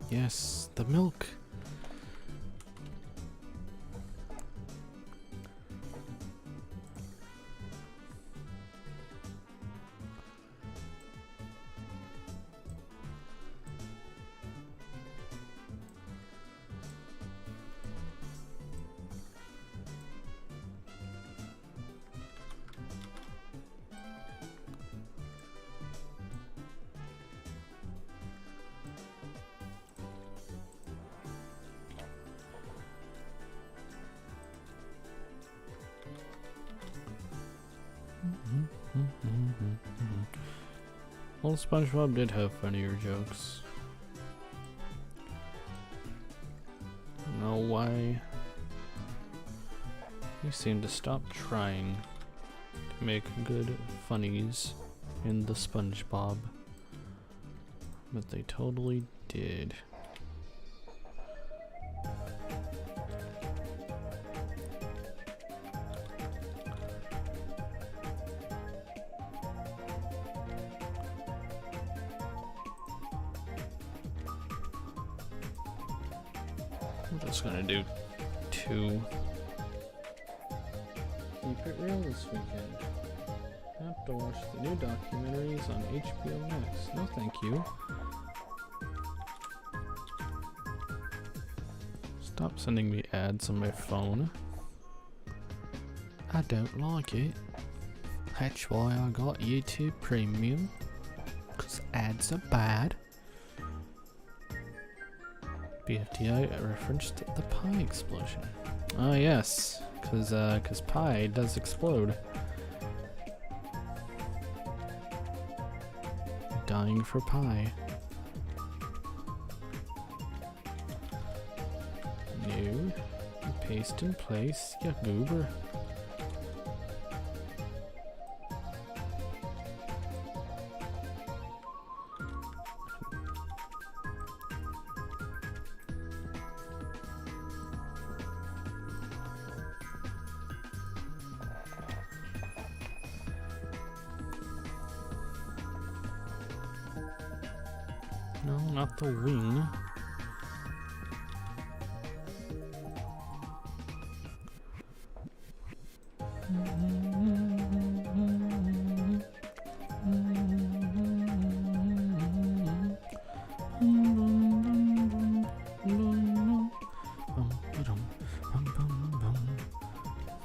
Yes, the milk. Well, SpongeBob did have funnier jokes. I don't know why he seemed to stop trying to make good funnies in the SpongeBob, but they totally did. I'm just gonna do 2. Keep it real this weekend. Have to watch the new documentaries on HBO Max. No thank you. Stop sending me ads on my phone. I don't like it. That's why I got YouTube Premium. Because ads are bad. BFDI referenced the pie explosion. Oh yes, because pie does explode. Dying for pie. No. Paste in place, you goober. No, not the wing.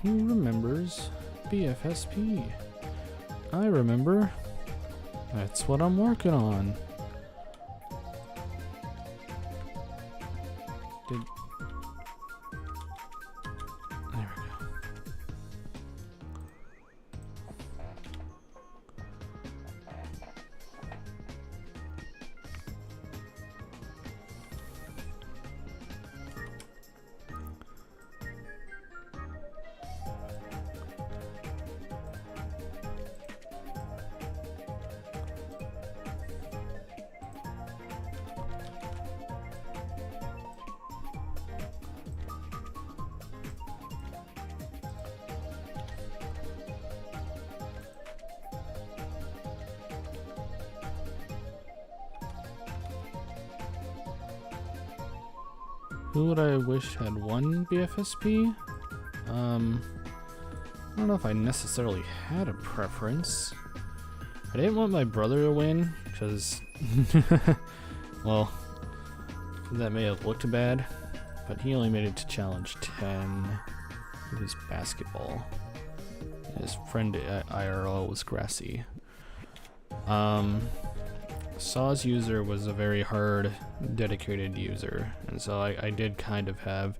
Who remembers BFSP? I remember. That's what I'm working on. There we go. Who would I wish had won BFSP? I don't know if I necessarily had a preference. I didn't want my brother to win, because, well, that may have looked bad, but he only made it to challenge 10. It was basketball. His friend at IRL was Grassy. Saw's user was a very hard, dedicated user, and so I did kind of have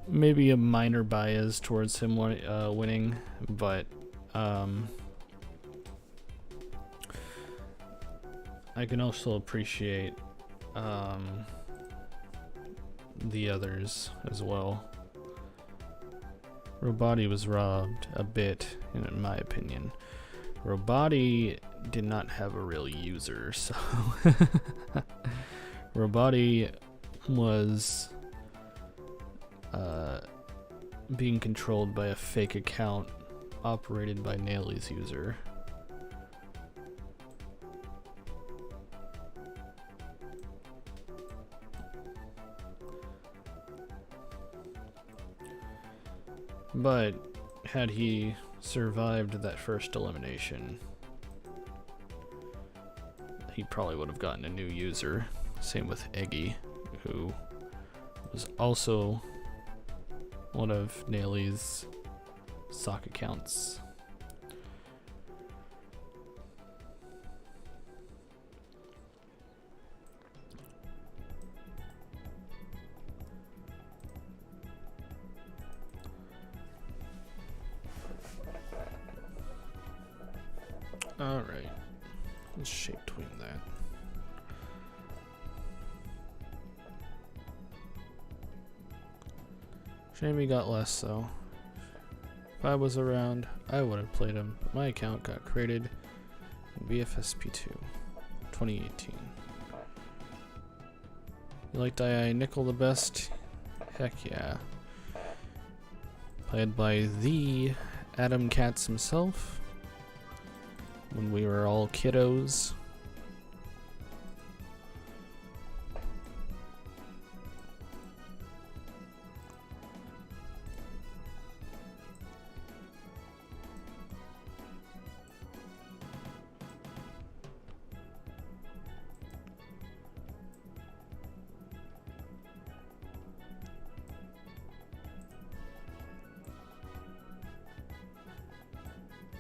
maybe a minor bias towards him winning, but I can also appreciate the others as well. Roboti was robbed a bit, in my opinion. Roboti did not have a real user, so Roboti was being controlled by a fake account operated by Naily's user. But had he survived that first elimination, he probably would have gotten a new user. Same with Eggy, who was also one of Naily's sock accounts. Alright, let's shape tween that. Shame he got less though. If I was around, I would have played him. My account got created in BFSP2 2018. You liked II Nickel the best? Heck yeah. Played by the Adam Katz himself. When we were all kiddos.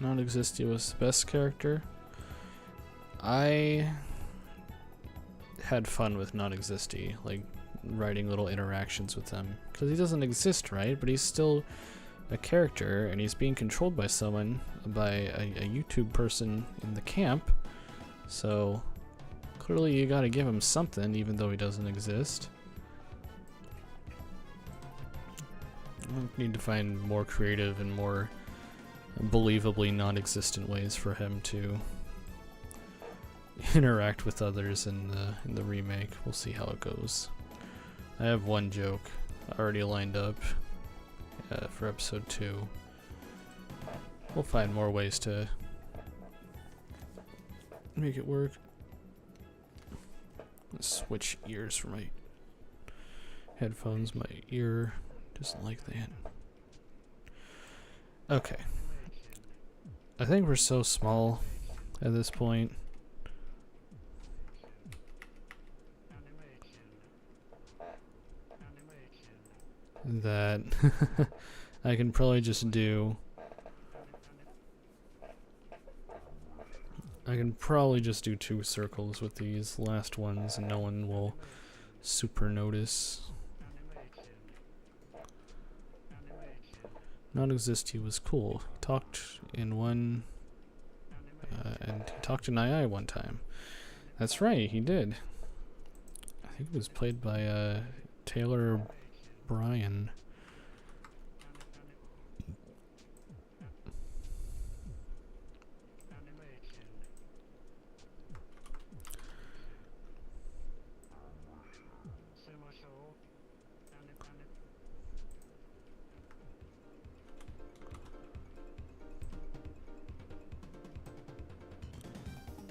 Non-Existy was the best character. I had fun with Non-Existy, like writing little interactions with him, because he doesn't exist, right? But he's still a character, and he's being controlled by someone, by a YouTube person in the camp. So clearly you gotta give him something, even though he doesn't exist. I need to find more creative and more believably non-existent ways for him to interact with others in the remake. We'll see how it goes. I have one joke already lined up for episode 2. We'll find more ways to make it work. Let's switch ears for my headphones. My ear doesn't like that. Okay. I think we're so small at this point that I can probably just do 2 circles with these last ones and no one will super notice. Non-Existy was cool. Talked in one and he talked in II one time. That's right, he did. I think it was played by Taylor Bryan.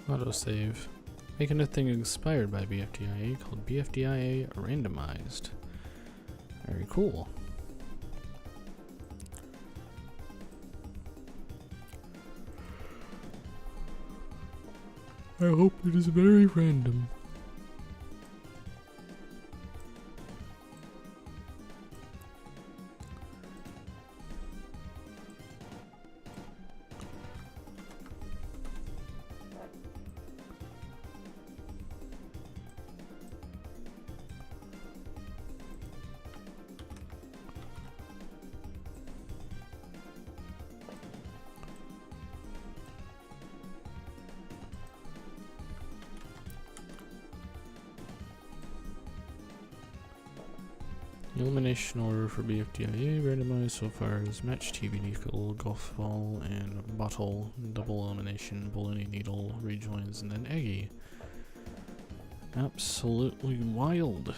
Autosave. Making a thing inspired by BFDIA called BFDIA Randomized. Very cool. I hope it is very random. The elimination order for BFDIA randomized so far is match TV nickel, golf ball, and bottle, double elimination, bologna needle, rejoins, and then eggy. Absolutely wild.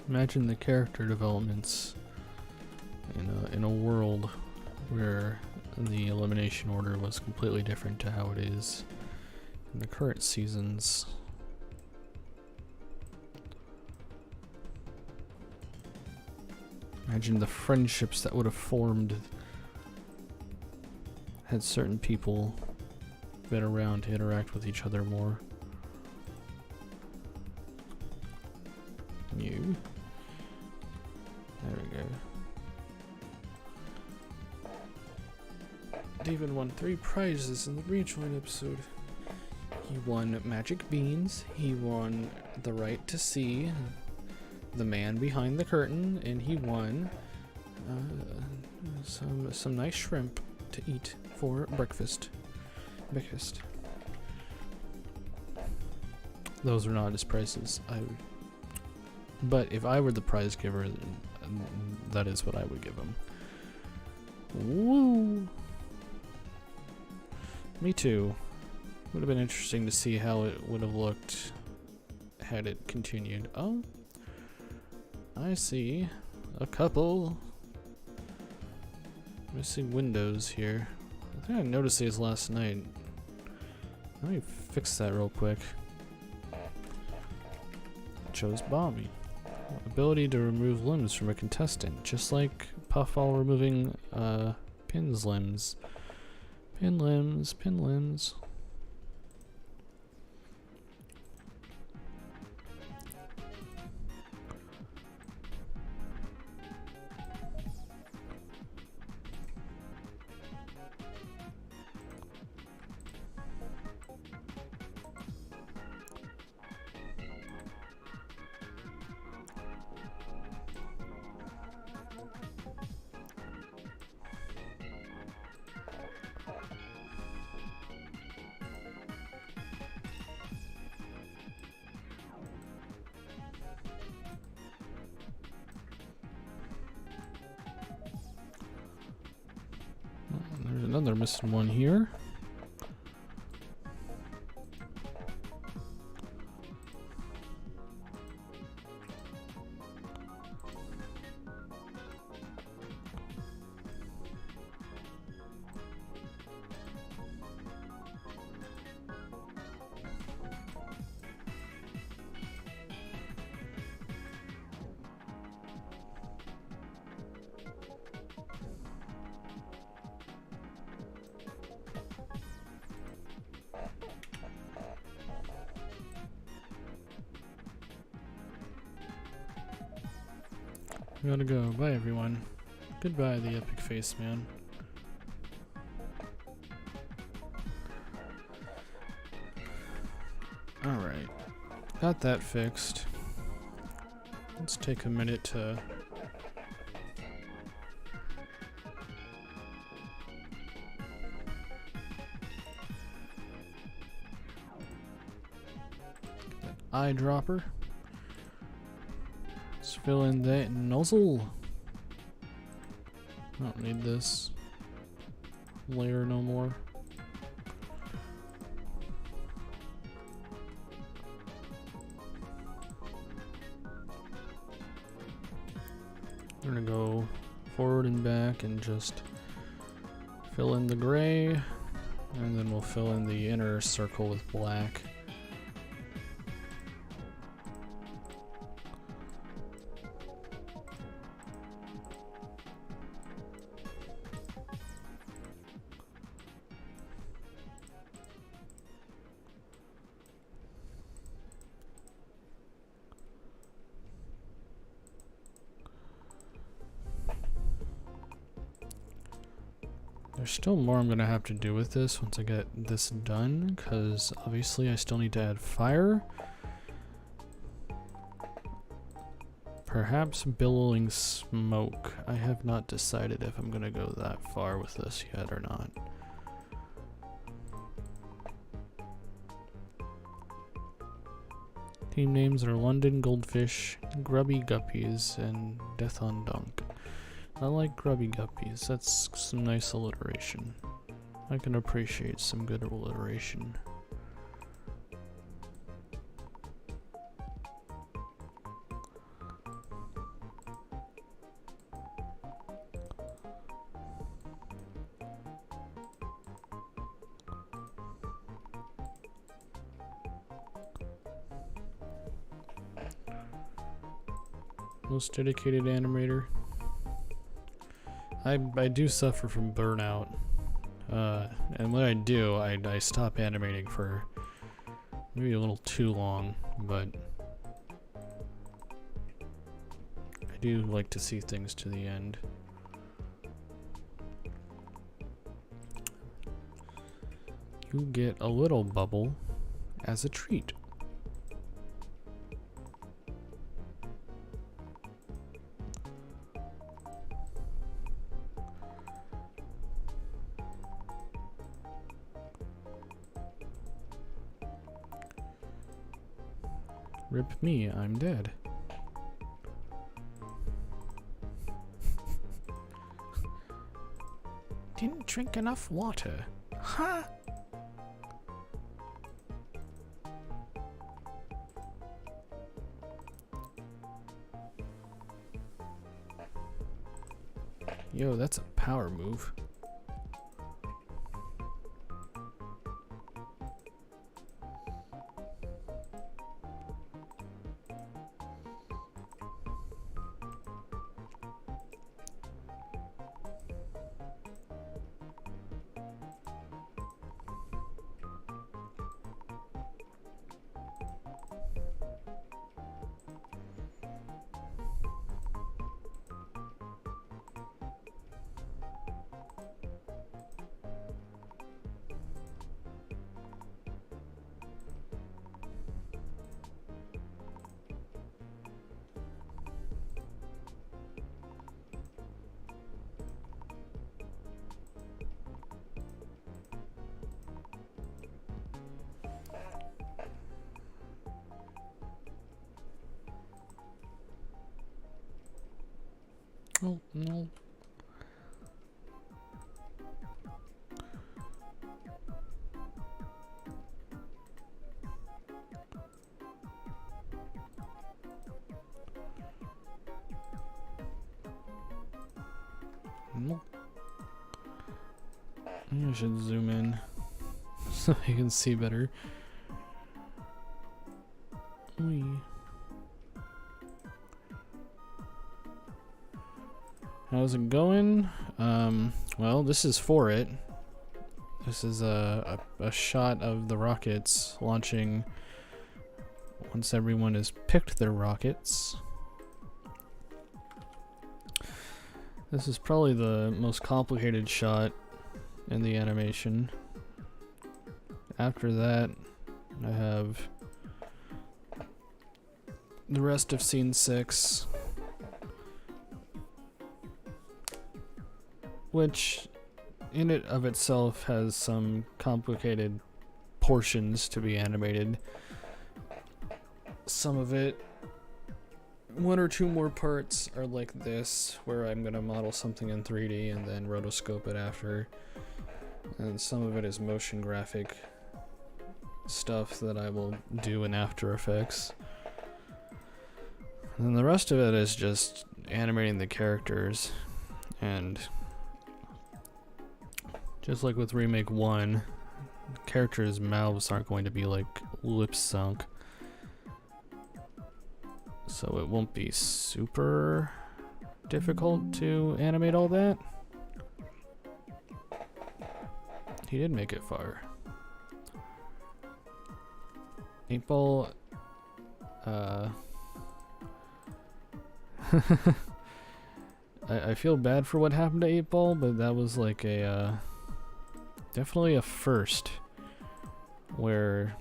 Imagine the character developments in a world where the elimination order was completely different to how it is in the current seasons. Imagine the friendships that would have formed had certain people been around to interact with each other more. You. There we go. David won 3 prizes in the rejoin episode. He won magic beans, he won the right to see the man behind the curtain, and he won some nice shrimp to eat for breakfast. Those are not his prizes. But if I were the prize giver, that is what I would give him. Woo! Me too. Would have been interesting to see how it would have looked had it continued. Oh, I see a couple missing windows here. I think I noticed these last night. Let me fix that real quick. Chose Bobby. Ability to remove limbs from a contestant, just like Puffball removing Pin's limbs. Pin limbs. another missing one here. Gotta go. Bye, everyone. Goodbye, the epic face man. Alright. Got that fixed. Let's take a minute to... eyedropper. Let's fill in that nozzle. I don't need this layer no more. I'm gonna go forward and back and just fill in the gray, and then we'll fill in the inner circle with black. There's still more I'm gonna have to do with this once I get this done, because obviously I still need to add fire. Perhaps billowing smoke. I have not decided if I'm gonna go that far with this yet or not. Team names are London Goldfish, Grubby Guppies, and Death on Dunk. I like Grubby Guppies, that's some nice alliteration. I can appreciate some good alliteration. Most dedicated animator. I do suffer from burnout, and when I do, I stop animating for maybe a little too long, but I do like to see things to the end. You get a little bubble as a treat. Rip me, I'm dead. Didn't drink enough water. Huh? Yo, that's a power move. Oh, no. I should zoom in so you can see better. Whee. How's it going? Well, this is for it. This is a shot of the rockets launching once everyone has picked their rockets. This is probably the most complicated shot in the animation. After that, I have the rest of scene 6, which in it of itself has some complicated portions to be animated. Some of it, one or two more parts are like this, where I'm going to model something in 3D and then rotoscope it after. And some of it is motion graphic stuff that I will do in After Effects. And then the rest of it is just animating the characters. And just like with Remake 1, the characters' mouths aren't going to be like lips sunk. So it won't be super difficult to animate all that. He did make it far. 8-Ball, I feel bad for what happened to 8-Ball, but that was like a, definitely a first, where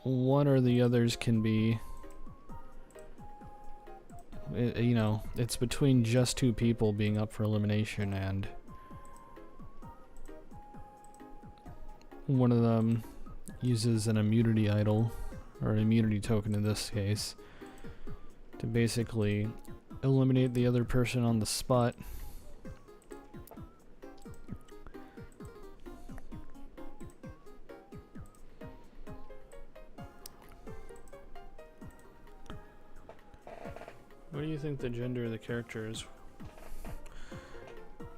one or the others can be, you know, it's between just two people being up for elimination, and one of them uses an immunity idol, or an immunity token in this case, to basically eliminate the other person on the spot. What do you think the gender of the character is?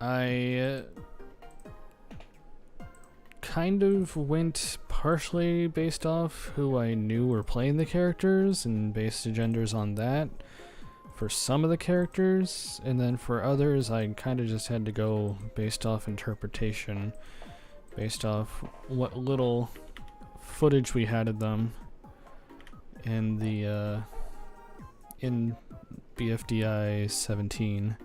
I kind of went partially based off who I knew were playing the characters and based the genders on that for some of the characters, and then for others I kind of just had to go based off interpretation, based off what little footage we had of them in the in BFDI 17.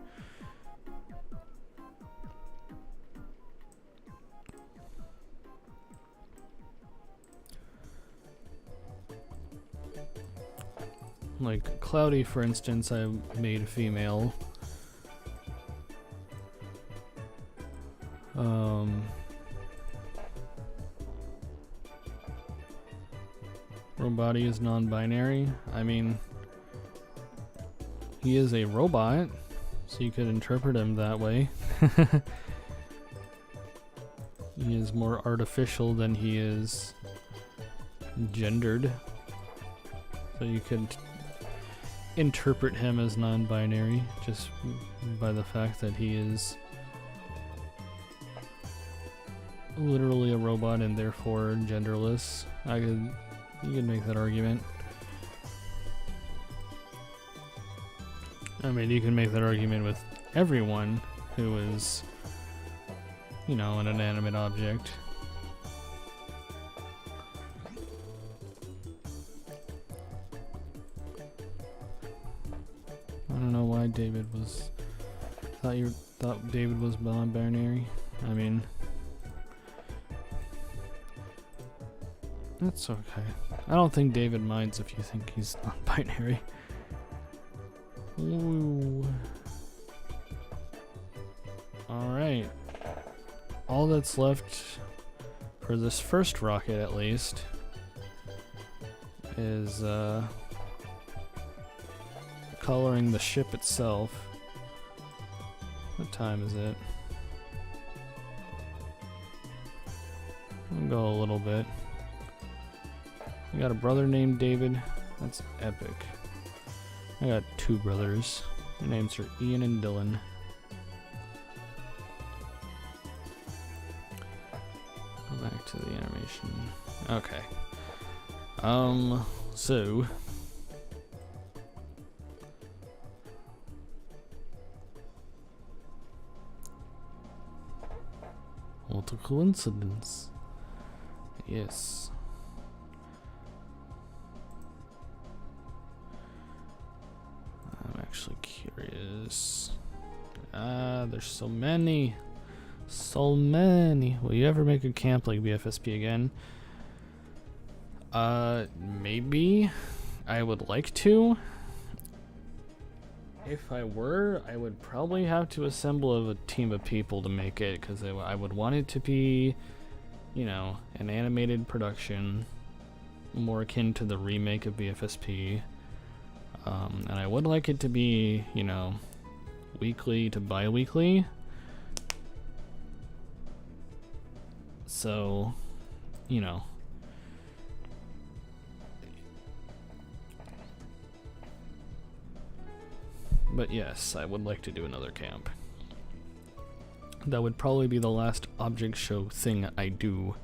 Like Cloudy, for instance, I made a female. Roboti is non-binary. I mean, he is a robot, so you could interpret him that way. He is more artificial than he is gendered, so you could interpret him as non-binary just by the fact that he is literally a robot and therefore genderless. You could make that argument. I mean, you can make that argument with everyone who is, you know, an inanimate object. I don't know why David was... thought David was non-binary. I mean... that's okay. I don't think David minds if you think he's non-binary. Ooh. Alright. All that's left for this first rocket, at least, is coloring the ship itself. What time is it? We'll go a little bit. We got a brother named David. That's epic. I got two brothers. Their names are Ian and Dylan. back to the animation. Okay. So what a coincidence. Yes. I'm actually curious. There's so many. So many. Will you ever make a camp like BFSP again? Maybe. I would like to. If I were, I would probably have to assemble a team of people to make it, because I would want it to be, you know, an animated production, more akin to the remake of BFSP. And I would like it to be, you know, weekly to bi-weekly. So, you know. But yes, I would like to do another camp. That would probably be the last object show thing I do.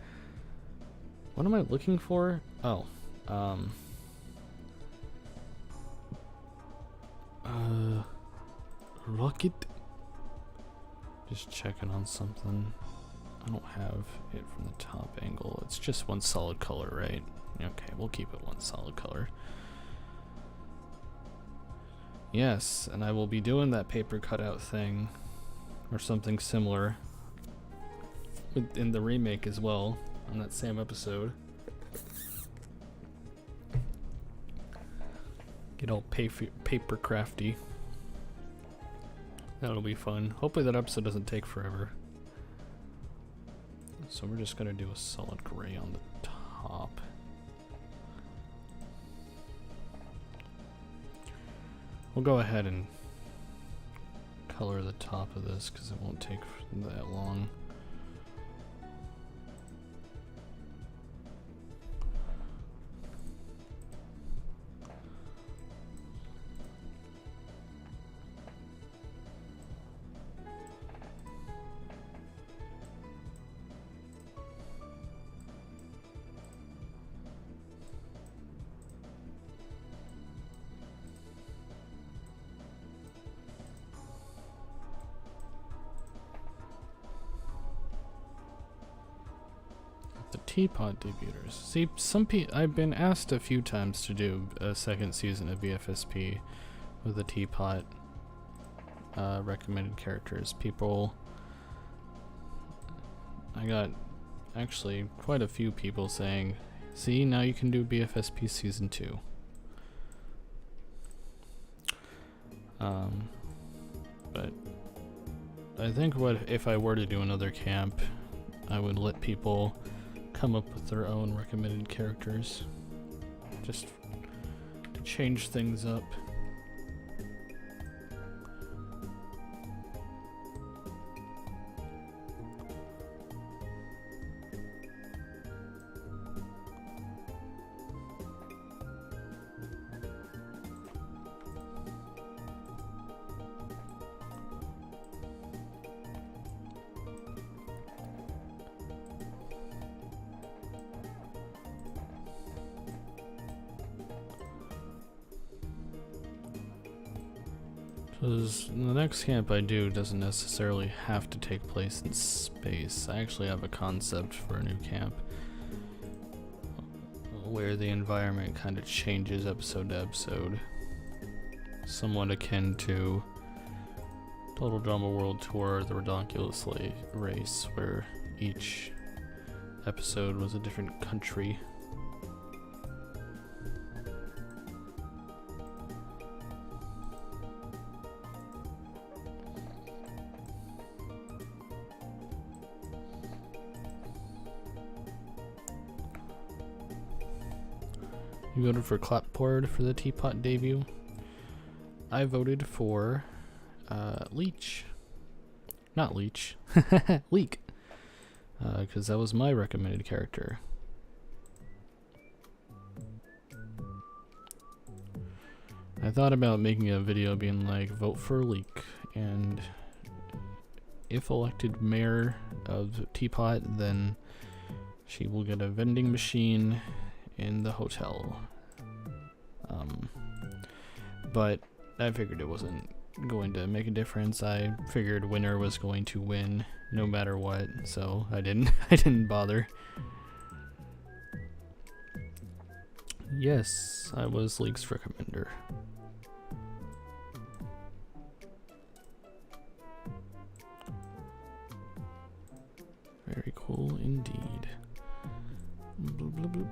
What am I looking for? Oh, rocket? Just checking on something. I don't have it from the top angle. It's just one solid color, right? Okay, we'll keep it one solid color. Yes, and I will be doing that paper cutout thing, or something similar, in the remake as well, on that same episode. Get all paper crafty. That'll be fun. Hopefully that episode doesn't take forever. So we're just gonna do a solid gray on the top. We'll go ahead and color the top of this because it won't take that long. The teapot debuters. See, I've been asked a few times to do a second season of BFSP with the teapot recommended characters. I got actually quite a few people saying, see, now you can do BFSP season 2. But I think if I were to do another camp, I would let people come up with their own recommended characters, just to change things up. Because the next camp I do doesn't necessarily have to take place in space. I actually have a concept for a new camp where the environment kind of changes episode to episode. Somewhat akin to Total Drama World Tour, The Redonkulous Race, where each episode was a different country. You voted for Clapboard for the teapot debut. I voted for Leech. Not Leech. Leek. Because that was my recommended character. I thought about making a video being like, vote for Leek, and if elected mayor of Teapot, then She will get a vending machine in the hotel. But I figured it wasn't going to make a difference. I figured winner was going to win no matter what, so I didn't bother. Yes, I was League's recommender. Very cool indeed. Bloop, bloop, bloop.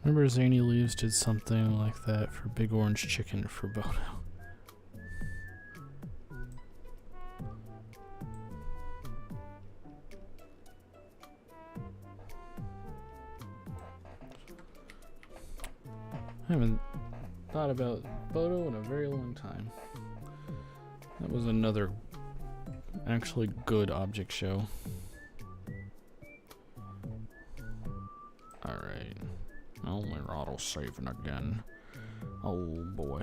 Remember Zany Leaves did something like that for Big Orange Chicken for Bono. I haven't thought about Bodo in a very long time. That was another actually good object show. Alright. Only auto saving again. Oh boy.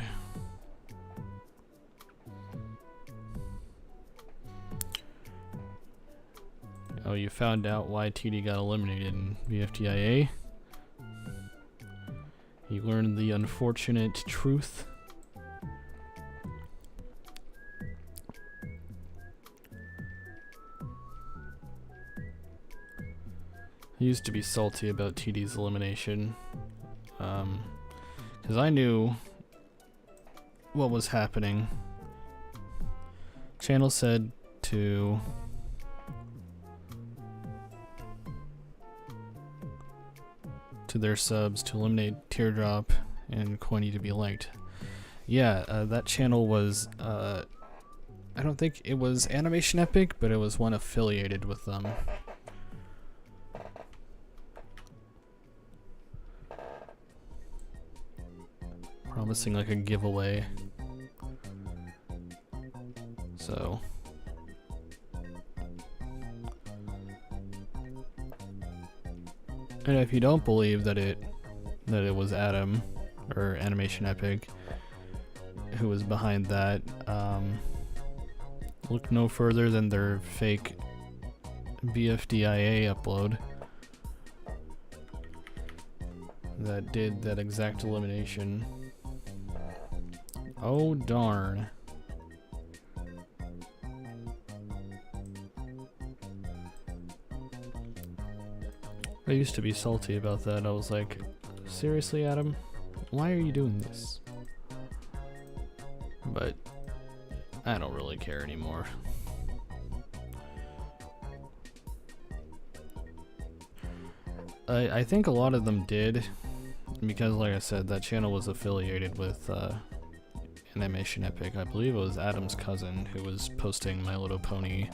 Oh, you found out why TD got eliminated in VFDIA? You learned the unfortunate truth. I used to be salty about TD's elimination, because I knew what was happening. Channel said to their subs to eliminate Teardrop and Coiny to be liked. Yeah, that channel was, I don't think it was Animation Epic, but it was one affiliated with them. Promising like a giveaway. So and if you don't believe that it was Adam or Animation Epic who was behind that, look no further than their fake BFDIA upload that did that exact elimination. Oh darn. I used to be salty about that. I was like, seriously, Adam? Why are you doing this? But I don't really care anymore. I think a lot of them did, because like I said, that channel was affiliated with Animation Epic. I believe it was Adam's cousin who was posting My Little Pony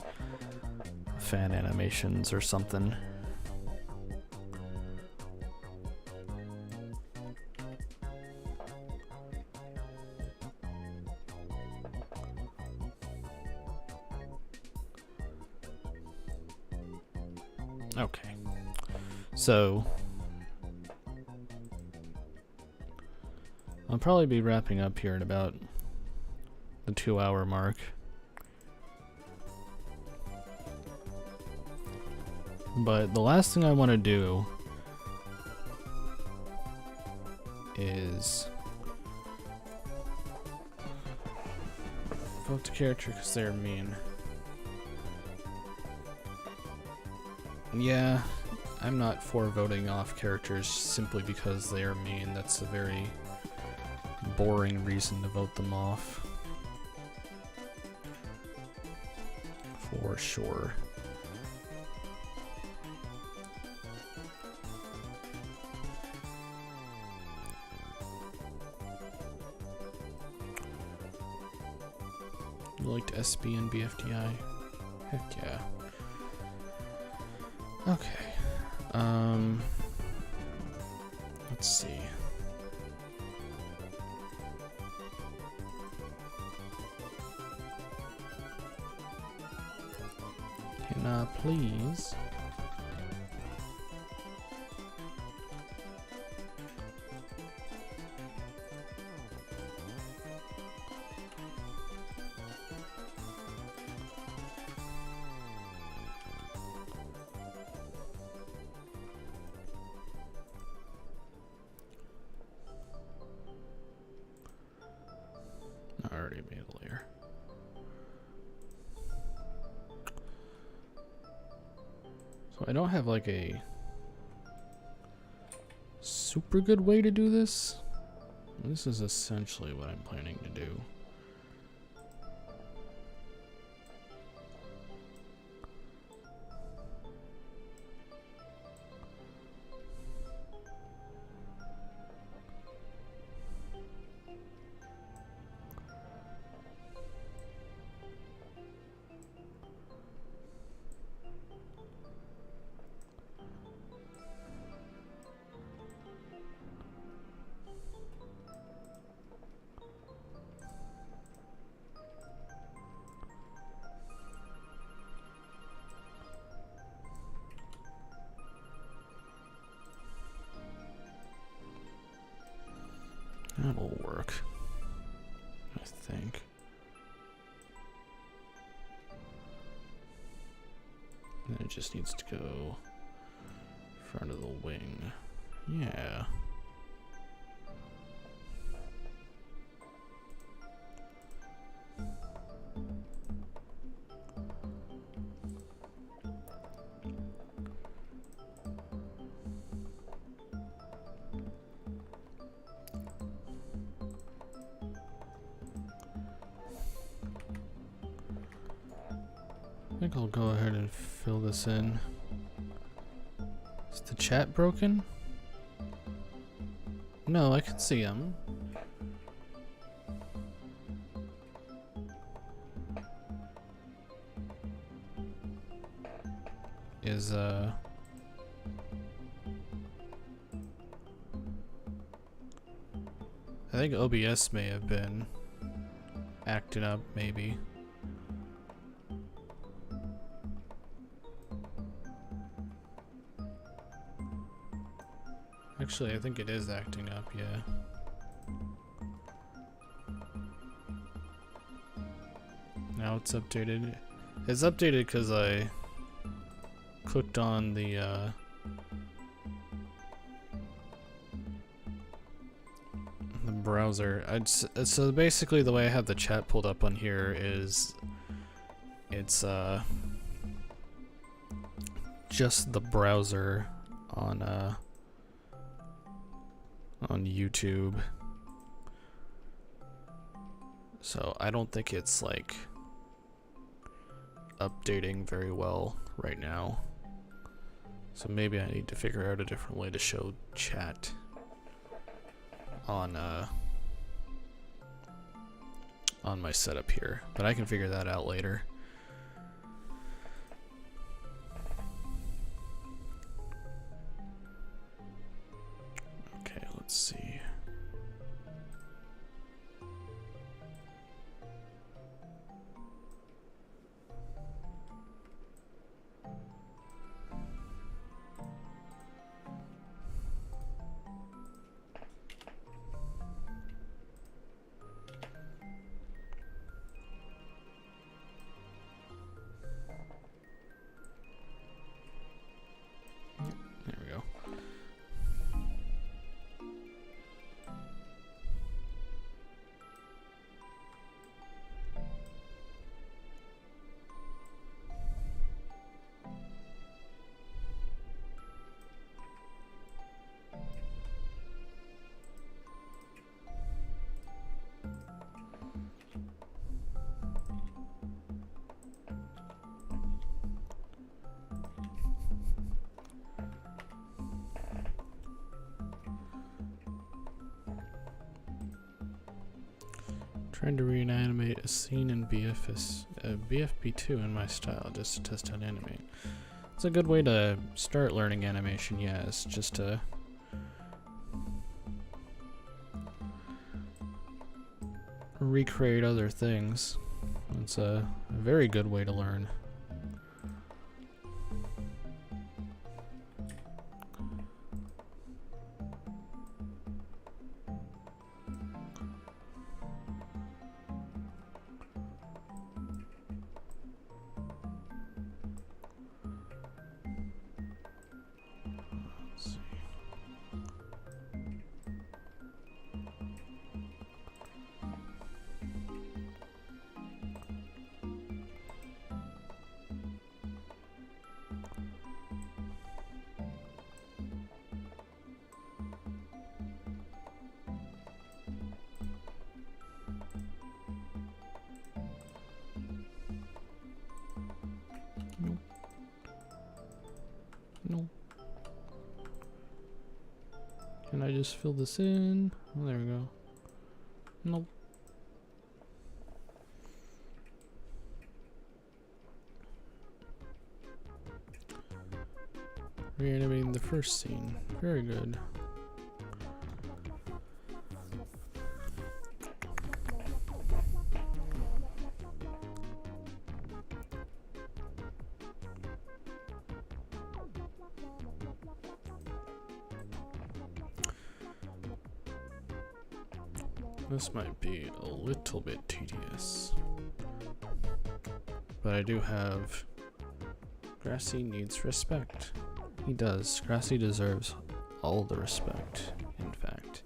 fan animations or something. Okay, so I'll probably be wrapping up here at about the 2-hour mark. But the last thing I want to do is vote the character because they're mean. Yeah, I'm not for voting off characters simply because they are mean. That's a very boring reason to vote them off. For sure. You liked SB and BFDI? Heck yeah. Okay. Let's see. Can I please? I already made a layer. So I don't have like a super good way to do this. This is essentially what I'm planning to do. That'll work, I think. And it just needs to go front of the wing. Yeah. I think I'll go ahead and fill this in. Is the chat broken? No, I can see him. Is I think OBS may have been acting up, maybe. Actually, I think it is acting up, yeah. Now it's updated. It's updated because I clicked on the browser. So basically the way I have the chat pulled up on here is it's just the browser on YouTube. So I don't think it's like updating very well right now. So maybe I need to figure out a different way to show chat on my setup here, but I can figure that out later. Okay, let's see. There we go. Trying to reanimate a scene in BFP2 in my style just to test how to animate. It's a good way to start learning animation, yeah, it's just to recreate other things. It's a very good way to learn. No. Can I just fill this in? Oh, there we go. Nope. Reanimating the first scene. Very good. This might be a little bit tedious, but I do have Grassy needs respect. He does. Grassy deserves all the respect, in fact.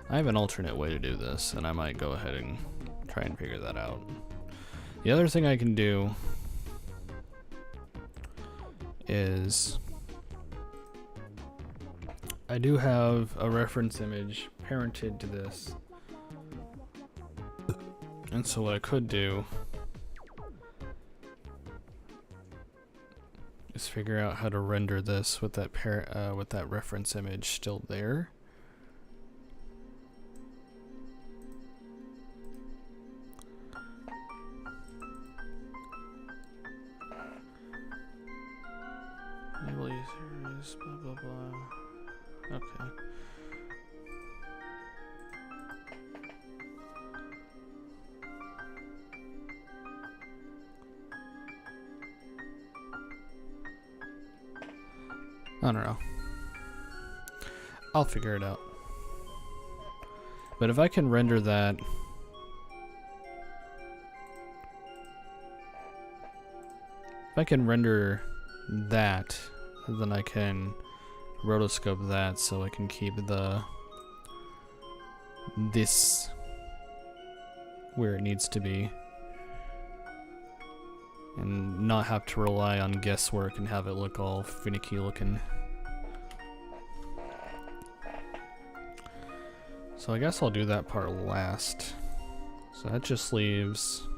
I have an alternate way to do this, and I might go ahead and try and figure that out. The other thing I can do is I do have a reference image parented to this. And so what I could do is figure out how to render this with that reference image still there. Enable users, blah blah blah. Okay. I don't know. I'll figure it out. But if I can render that, then I can rotoscope that so I can keep this where it needs to be. And not have to rely on guesswork and have it look all finicky looking. So I guess I'll do that part last. So that just leaves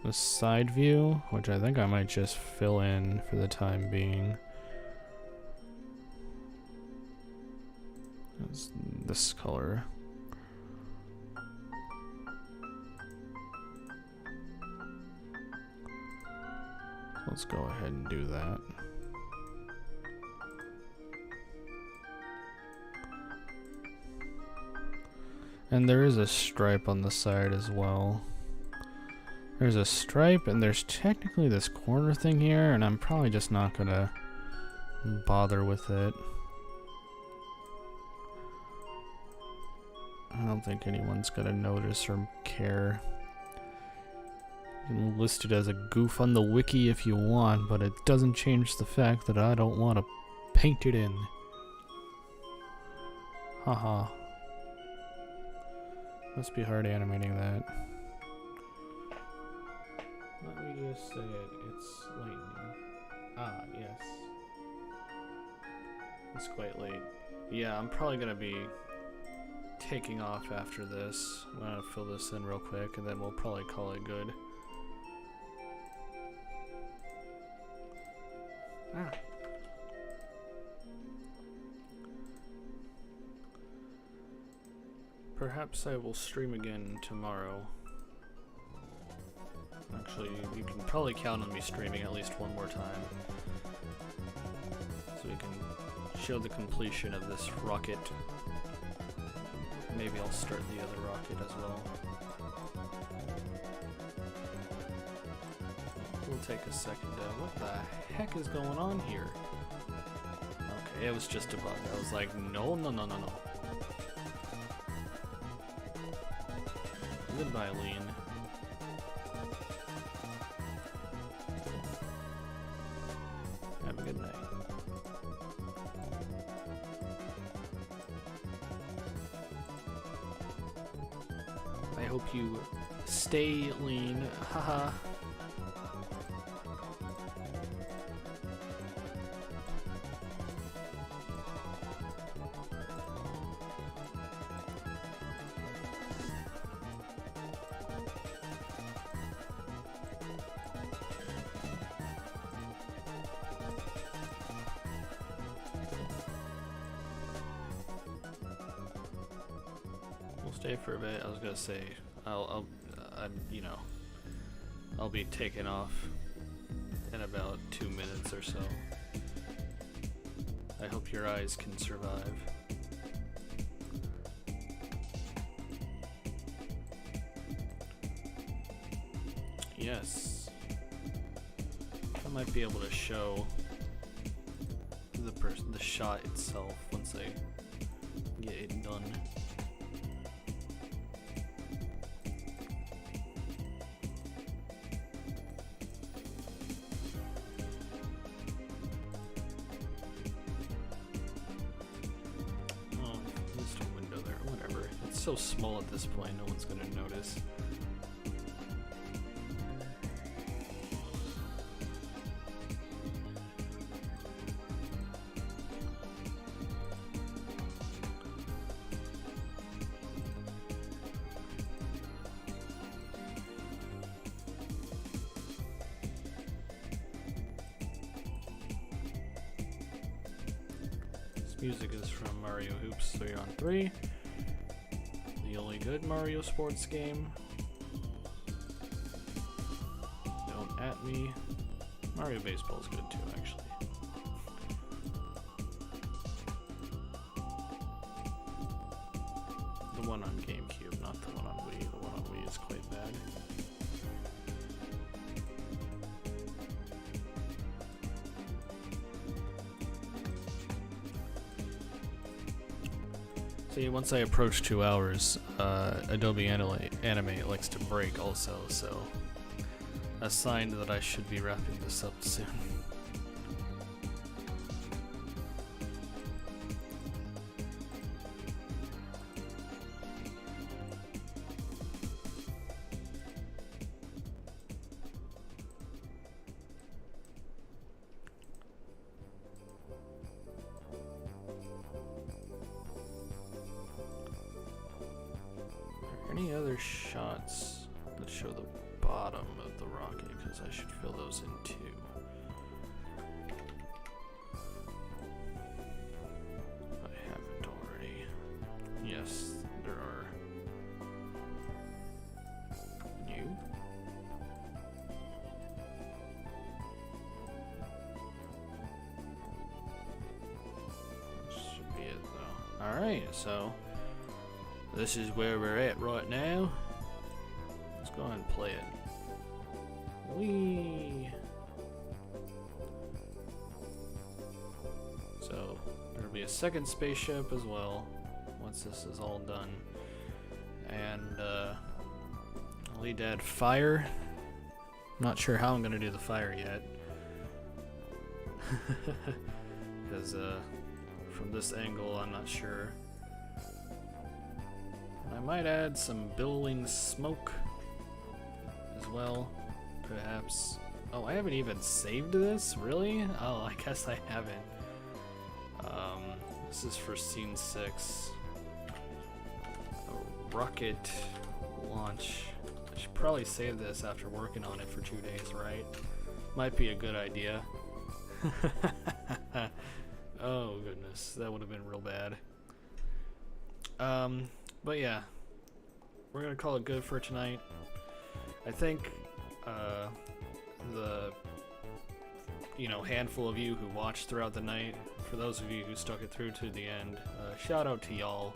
the side view, which I think I might just fill in for the time being. It's this color. Let's go ahead and do that. And there is a stripe on the side as well. There's a stripe and there's technically this corner thing here, and I'm probably just not gonna bother with it. I don't think anyone's gonna notice or care. You can list it as a goof on the wiki if you want, but it doesn't change the fact that I don't want to paint it in. Haha. Must be hard animating that. Let me just say it. It's lightning. Ah, yes. It's quite late. Yeah, I'm probably gonna be taking off after this. I'm gonna fill this in real quick, and then we'll probably call it good. Ah. Perhaps I will stream again tomorrow. Actually, you can probably count on me streaming at least one more time. So we can show the completion of this rocket. Maybe I'll start the other rocket as well. We'll take a second to... What the heck is going on here? Okay, it was just a bug. I was like, no, no, no, no, no. Goodbye, Lean. Have a good night. I hope you stay lean. Haha. Stay for a bit. I was gonna say, you know, I'll be taking off in about 2 minutes or so. I hope your eyes can survive. Yes, I might be able to show the shot itself once I get it done. So small at this point, no one's gonna notice. This music is from Mario Hoops 3-on-3. The only good Mario sports game. Don't at me. Mario Baseball is good too, actually. The one on GameCube, not the one on Wii. The one on Wii is quite bad. See, once I approach 2 hours, Adobe Animate likes to break also, so a sign that I should be wrapping this up soon. Any other shots that show the bottom of the rocket? Because I should fill those in too. I haven't already. Yes, there are. New? Should be it though. Alright, so this is where we're at right now. Let's go ahead and play it. Whee! So there'll be a second spaceship as well once this is all done. And I'll need to add fire. Not sure how I'm gonna do the fire yet. Because from this angle I'm not sure. I might add some billowing smoke as well, perhaps. Oh, I haven't even saved this? Really? Oh, I guess I haven't. This is for scene 6. A rocket launch. I should probably save this after working on it for 2 days, right? Might be a good idea. Oh goodness, that would have been real bad. But yeah, we're gonna call it good for tonight. I think the handful of you who watched throughout the night. For those of you who stuck it through to the end, shout out to y'all.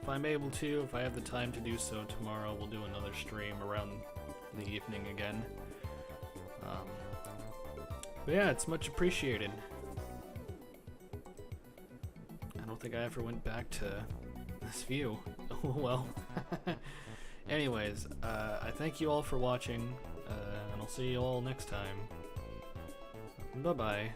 If I'm able to, if I have the time to do so tomorrow, we'll do another stream around the evening again. But yeah, it's much appreciated. I don't think I ever went back to this view. Oh well. Anyways, I thank you all for watching, and I'll see you all next time. Bye-bye.